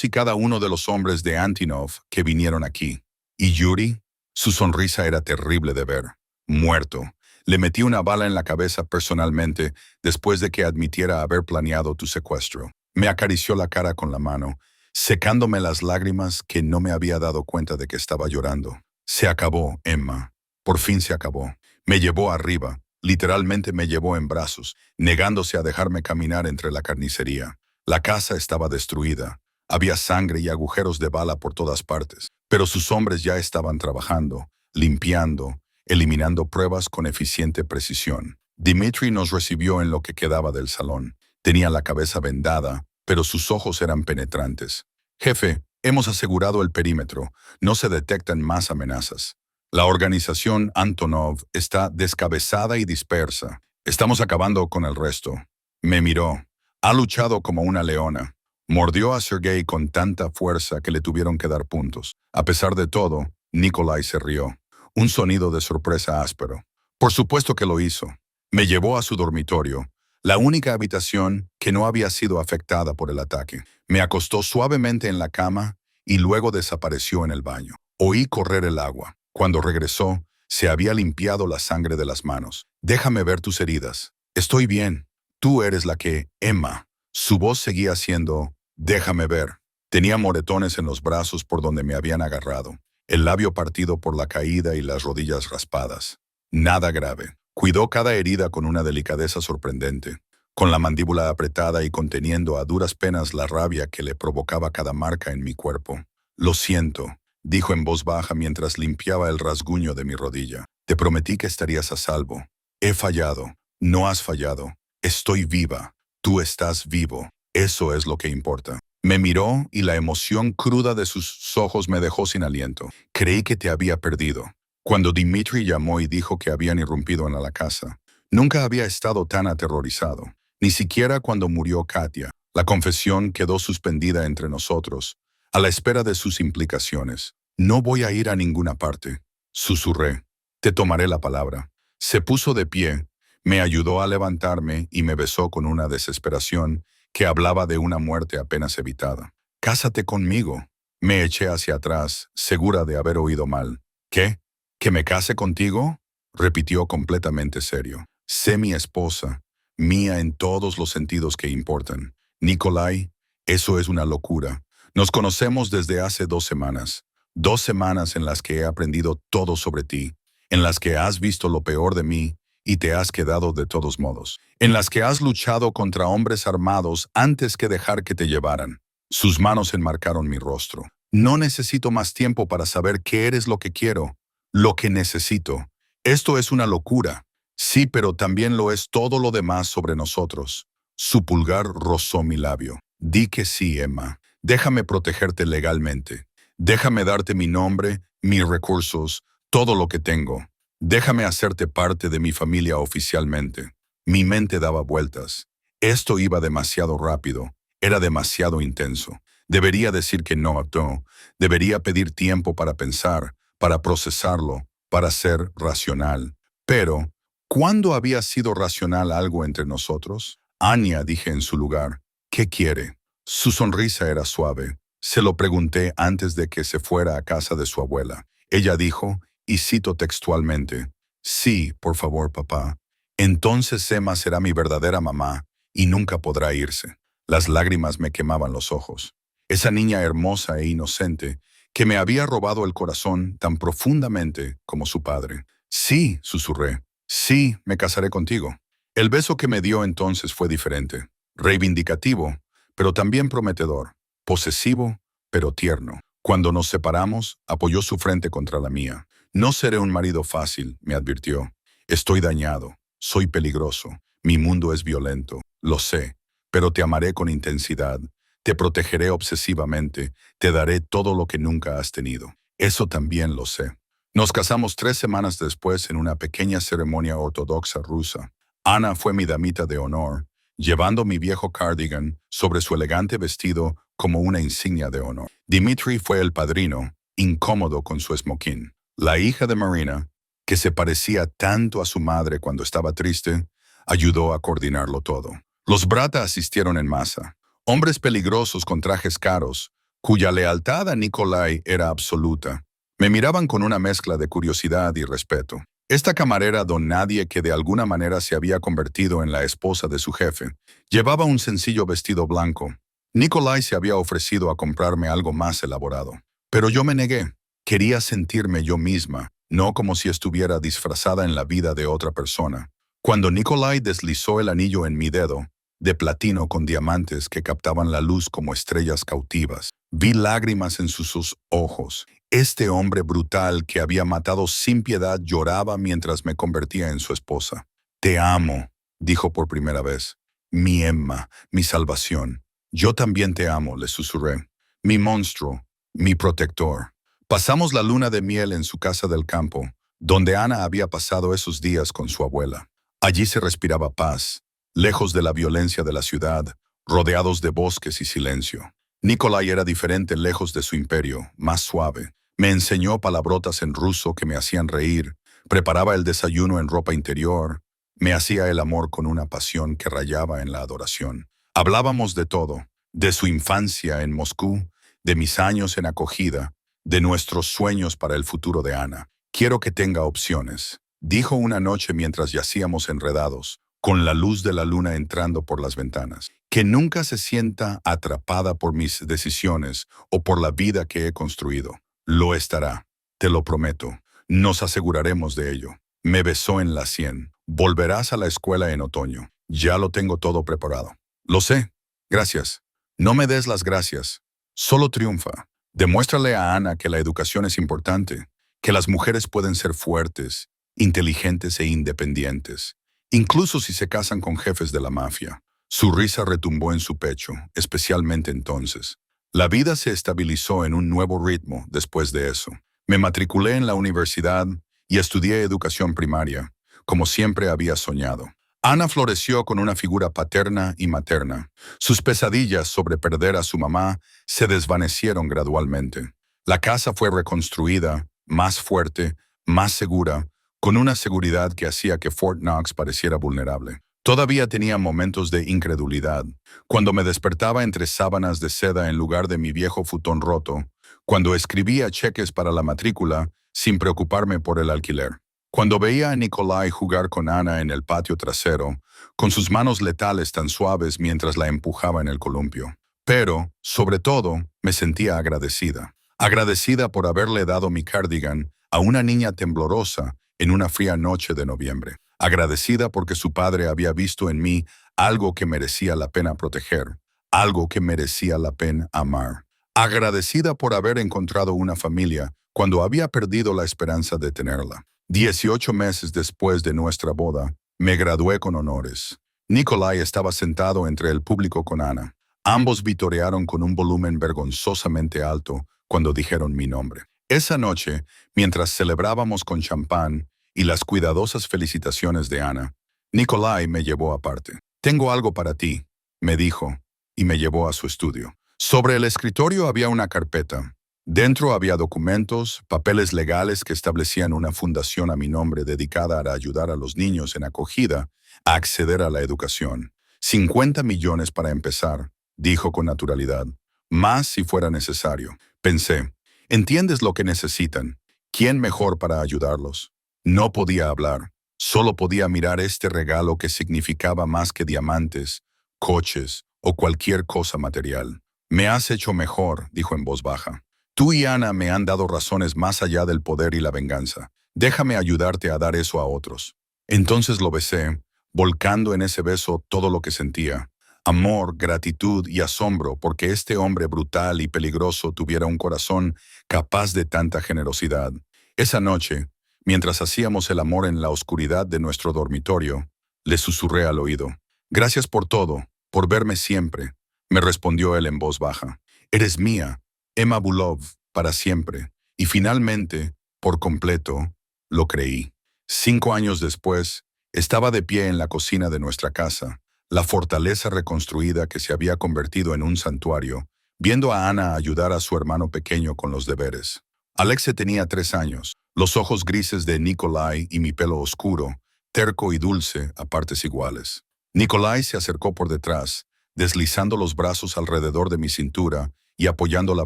y cada uno de los hombres de Antonov que vinieron aquí. ¿Y Yuri? Su sonrisa era terrible de ver. Muerto. Le metí una bala en la cabeza personalmente después de que admitiera haber planeado tu secuestro. Me acarició la cara con la mano, secándome las lágrimas que no me había dado cuenta de que estaba llorando. Se acabó, Emma. Por fin se acabó. Me llevó arriba. Literalmente me llevó en brazos, negándose a dejarme caminar entre la carnicería. La casa estaba destruida. Había sangre y agujeros de bala por todas partes. pero sus hombres ya estaban trabajando, limpiando, eliminando pruebas con eficiente precisión. Dimitri nos recibió en lo que quedaba del salón. Tenía la cabeza vendada, pero sus ojos eran penetrantes. Jefe, hemos asegurado el perímetro. No se detectan más amenazas. La organización Antonov está descabezada y dispersa. Estamos acabando con el resto. Me miró. Ha luchado como una leona. Mordió a Sergei con tanta fuerza que le tuvieron que dar puntos. A pesar de todo, Nikolai se rió. Un sonido de sorpresa áspero. Por supuesto que lo hizo. Me llevó a su dormitorio, la única habitación que no había sido afectada por el ataque. Me acostó suavemente en la cama y luego desapareció en el baño. Oí correr el agua. Cuando regresó, se había limpiado la sangre de las manos. Déjame ver tus heridas. Estoy bien. Tú eres la que, Emma. Su voz seguía siendo, déjame ver. Tenía moretones en los brazos por donde me habían agarrado, el labio partido por la caída y las rodillas raspadas. Nada grave. Cuidó cada herida con una delicadeza sorprendente, con la mandíbula apretada y conteniendo a duras penas la rabia que le provocaba cada marca en mi cuerpo. Lo siento, dijo en voz baja mientras limpiaba el rasguño de mi rodilla. Te prometí que estarías a salvo. He fallado. No has fallado. Estoy viva. Tú estás vivo. Eso es lo que importa. Me miró y la emoción cruda de sus ojos me dejó sin aliento. Creí que te había perdido. Cuando Dimitri llamó y dijo que habían irrumpido en la casa, nunca había estado tan aterrorizado. Ni siquiera cuando murió Katia. La confesión quedó suspendida entre nosotros, a la espera de sus implicaciones. No voy a ir a ninguna parte, susurré. Te tomaré la palabra. Se puso de pie, me ayudó a levantarme y me besó con una desesperación que hablaba de una muerte apenas evitada. Cásate conmigo. Me eché hacia atrás, segura de haber oído mal. ¿Qué? ¿Que me case contigo? Repitió completamente serio. Sé mi esposa, mía en todos los sentidos que importan. Nikolai, eso es una locura. Nos conocemos desde hace 2 semanas. 2 semanas en las que he aprendido todo sobre ti, en las que has visto lo peor de mí y te has quedado de todos modos, en las que has luchado contra hombres armados antes que dejar que te llevaran. Sus manos enmarcaron mi rostro. No necesito más tiempo para saber qué eres lo que quiero, lo que necesito. Esto es una locura. Sí, pero también lo es todo lo demás sobre nosotros. Su pulgar rozó mi labio. Di que sí, Emma. Déjame protegerte legalmente. Déjame darte mi nombre, mis recursos, todo lo que tengo. Déjame hacerte parte de mi familia oficialmente. Mi mente daba vueltas. Esto iba demasiado rápido. Era demasiado intenso. Debería decir que no, no. Debería pedir tiempo para pensar, para procesarlo, para ser racional. Pero, ¿cuándo había sido racional algo entre nosotros? Anya, dije en su lugar. ¿Qué quiere? Su sonrisa era suave. Se lo pregunté antes de que se fuera a casa de su abuela. Ella dijo, y cito textualmente, sí, por favor, papá. Entonces Emma será mi verdadera mamá y nunca podrá irse. Las lágrimas me quemaban los ojos. Esa niña hermosa e inocente que me había robado el corazón tan profundamente como su padre. Sí, susurré. Sí, me casaré contigo. El beso que me dio entonces fue diferente. Reivindicativo, pero también prometedor. Posesivo, pero tierno. Cuando nos separamos, apoyó su frente contra la mía. No seré un marido fácil, me advirtió. Estoy dañado, soy peligroso, mi mundo es violento, lo sé, pero te amaré con intensidad, te protegeré obsesivamente, te daré todo lo que nunca has tenido. Eso también lo sé. Nos casamos 3 semanas después en una pequeña ceremonia ortodoxa rusa. Ana fue mi damita de honor, llevando mi viejo cardigan sobre su elegante vestido como una insignia de honor. Dimitri fue el padrino, incómodo con su smoking. La hija de Marina, que se parecía tanto a su madre cuando estaba triste, ayudó a coordinarlo todo. Los Brata asistieron en masa, hombres peligrosos con trajes caros, cuya lealtad a Nikolai era absoluta. Me miraban con una mezcla de curiosidad y respeto. Esta camarera don nadie que de alguna manera se había convertido en la esposa de su jefe, llevaba un sencillo vestido blanco. Nikolai se había ofrecido a comprarme algo más elaborado, pero yo me negué. Quería sentirme yo misma, no como si estuviera disfrazada en la vida de otra persona. Cuando Nikolai deslizó el anillo en mi dedo, de platino con diamantes que captaban la luz como estrellas cautivas, vi lágrimas en sus ojos. Este hombre brutal que había matado sin piedad lloraba mientras me convertía en su esposa. Te amo, dijo por primera vez. Mi Emma, mi salvación. Yo también te amo, le susurré. Mi monstruo, mi protector. Pasamos la luna de miel en su casa del campo, donde Ana había pasado esos días con su abuela. Allí se respiraba paz, lejos de la violencia de la ciudad, rodeados de bosques y silencio. Nikolai era diferente lejos de su imperio, más suave. Me enseñó palabrotas en ruso que me hacían reír, preparaba el desayuno en ropa interior, me hacía el amor con una pasión que rayaba en la adoración. Hablábamos de todo, de su infancia en Moscú, de mis años en acogida, de nuestros sueños para el futuro de Ana. Quiero que tenga opciones, dijo una noche mientras yacíamos enredados, con la luz de la luna entrando por las ventanas. Que nunca se sienta atrapada por mis decisiones o por la vida que he construido. Lo estará, te lo prometo. Nos aseguraremos de ello. Me besó en la sien. Volverás a la escuela en otoño. Ya lo tengo todo preparado. Lo sé. Gracias. No me des las gracias. Solo triunfa. Demuéstrale a Ana que la educación es importante, que las mujeres pueden ser fuertes, inteligentes e independientes, incluso si se casan con jefes de la mafia. Su risa retumbó en su pecho, especialmente entonces. La vida se estabilizó en un nuevo ritmo después de eso. Me matriculé en la universidad y estudié educación primaria, como siempre había soñado. Ana floreció con una figura paterna y materna. Sus pesadillas sobre perder a su mamá se desvanecieron gradualmente. La casa fue reconstruida, más fuerte, más segura, con una seguridad que hacía que Fort Knox pareciera vulnerable. Todavía tenía momentos de incredulidad, cuando me despertaba entre sábanas de seda en lugar de mi viejo futón roto, cuando escribía cheques para la matrícula sin preocuparme por el alquiler. Cuando veía a Nikolai jugar con Ana en el patio trasero, con sus manos letales tan suaves mientras la empujaba en el columpio. Pero, sobre todo, me sentía agradecida. Agradecida por haberle dado mi cardigan a una niña temblorosa en una fría noche de noviembre. Agradecida porque su padre había visto en mí algo que merecía la pena proteger, algo que merecía la pena amar. Agradecida por haber encontrado una familia cuando había perdido la esperanza de tenerla. 18 meses después de nuestra boda, me gradué con honores. Nikolai estaba sentado entre el público con Ana. Ambos vitorearon con un volumen vergonzosamente alto cuando dijeron mi nombre. Esa noche, mientras celebrábamos con champán y las cuidadosas felicitaciones de Ana, Nikolai me llevó aparte. «Tengo algo para ti», me dijo, y me llevó a su estudio. Sobre el escritorio había una carpeta. Dentro había documentos, papeles legales que establecían una fundación a mi nombre dedicada a ayudar a los niños en acogida a acceder a la educación. 50 millones para empezar, dijo con naturalidad. Más si fuera necesario. Pensé, ¿entiendes lo que necesitan? ¿Quién mejor para ayudarlos? No podía hablar. Solo podía mirar este regalo que significaba más que diamantes, coches o cualquier cosa material. Me has hecho mejor, dijo en voz baja. Tú y Ana me han dado razones más allá del poder y la venganza. Déjame ayudarte a dar eso a otros. Entonces lo besé, volcando en ese beso todo lo que sentía. Amor, gratitud y asombro porque este hombre brutal y peligroso tuviera un corazón capaz de tanta generosidad. Esa noche, mientras hacíamos el amor en la oscuridad de nuestro dormitorio, le susurré al oído. «Gracias por todo, por verme siempre», me respondió él en voz baja. «Eres mía, Emma Bulov, para siempre». Y finalmente, por completo, lo creí. 5 años después, estaba de pie en la cocina de nuestra casa, la fortaleza reconstruida que se había convertido en un santuario, viendo a Ana ayudar a su hermano pequeño con los deberes. Alexe tenía 3 años, los ojos grises de Nikolai y mi pelo oscuro, terco y dulce a partes iguales. Nikolai se acercó por detrás, deslizando los brazos alrededor de mi cintura y apoyando la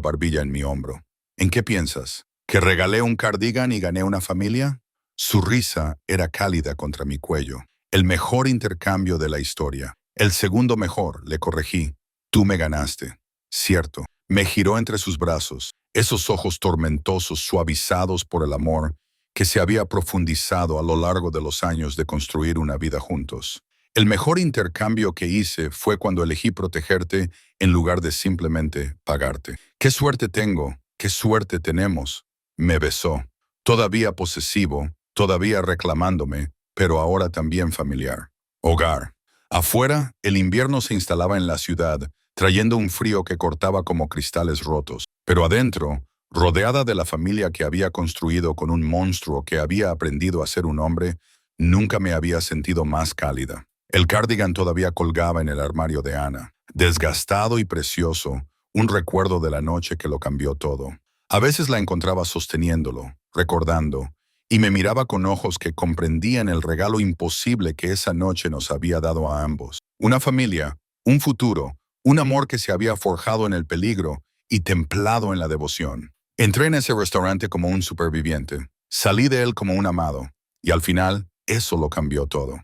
barbilla en mi hombro. «¿En qué piensas? ¿Que regalé un cardigan y gané una familia?» Su risa era cálida contra mi cuello. «El mejor intercambio de la historia. El segundo mejor», le corregí. «Tú me ganaste». «Cierto». Me giró entre sus brazos, esos ojos tormentosos suavizados por el amor que se había profundizado a lo largo de los años de construir una vida juntos. «El mejor intercambio que hice fue cuando elegí protegerte en lugar de simplemente pagarte. Qué suerte tengo, qué suerte tenemos», Me besó. Todavía posesivo, todavía reclamándome, pero ahora también familiar. Hogar. Afuera, el invierno se instalaba en la ciudad, trayendo un frío que cortaba como cristales rotos. Pero adentro, rodeada de la familia que había construido con un monstruo que había aprendido a ser un hombre, nunca me había sentido más cálida. El cardigan todavía colgaba en el armario de Ana, desgastado y precioso, un recuerdo de la noche que lo cambió todo. A veces la encontraba sosteniéndolo, recordando, y me miraba con ojos que comprendían el regalo imposible que esa noche nos había dado a ambos. Una familia, un futuro, un amor que se había forjado en el peligro y templado en la devoción. Entré en ese restaurante como un superviviente, salí de él como un amado, y al final, eso lo cambió todo.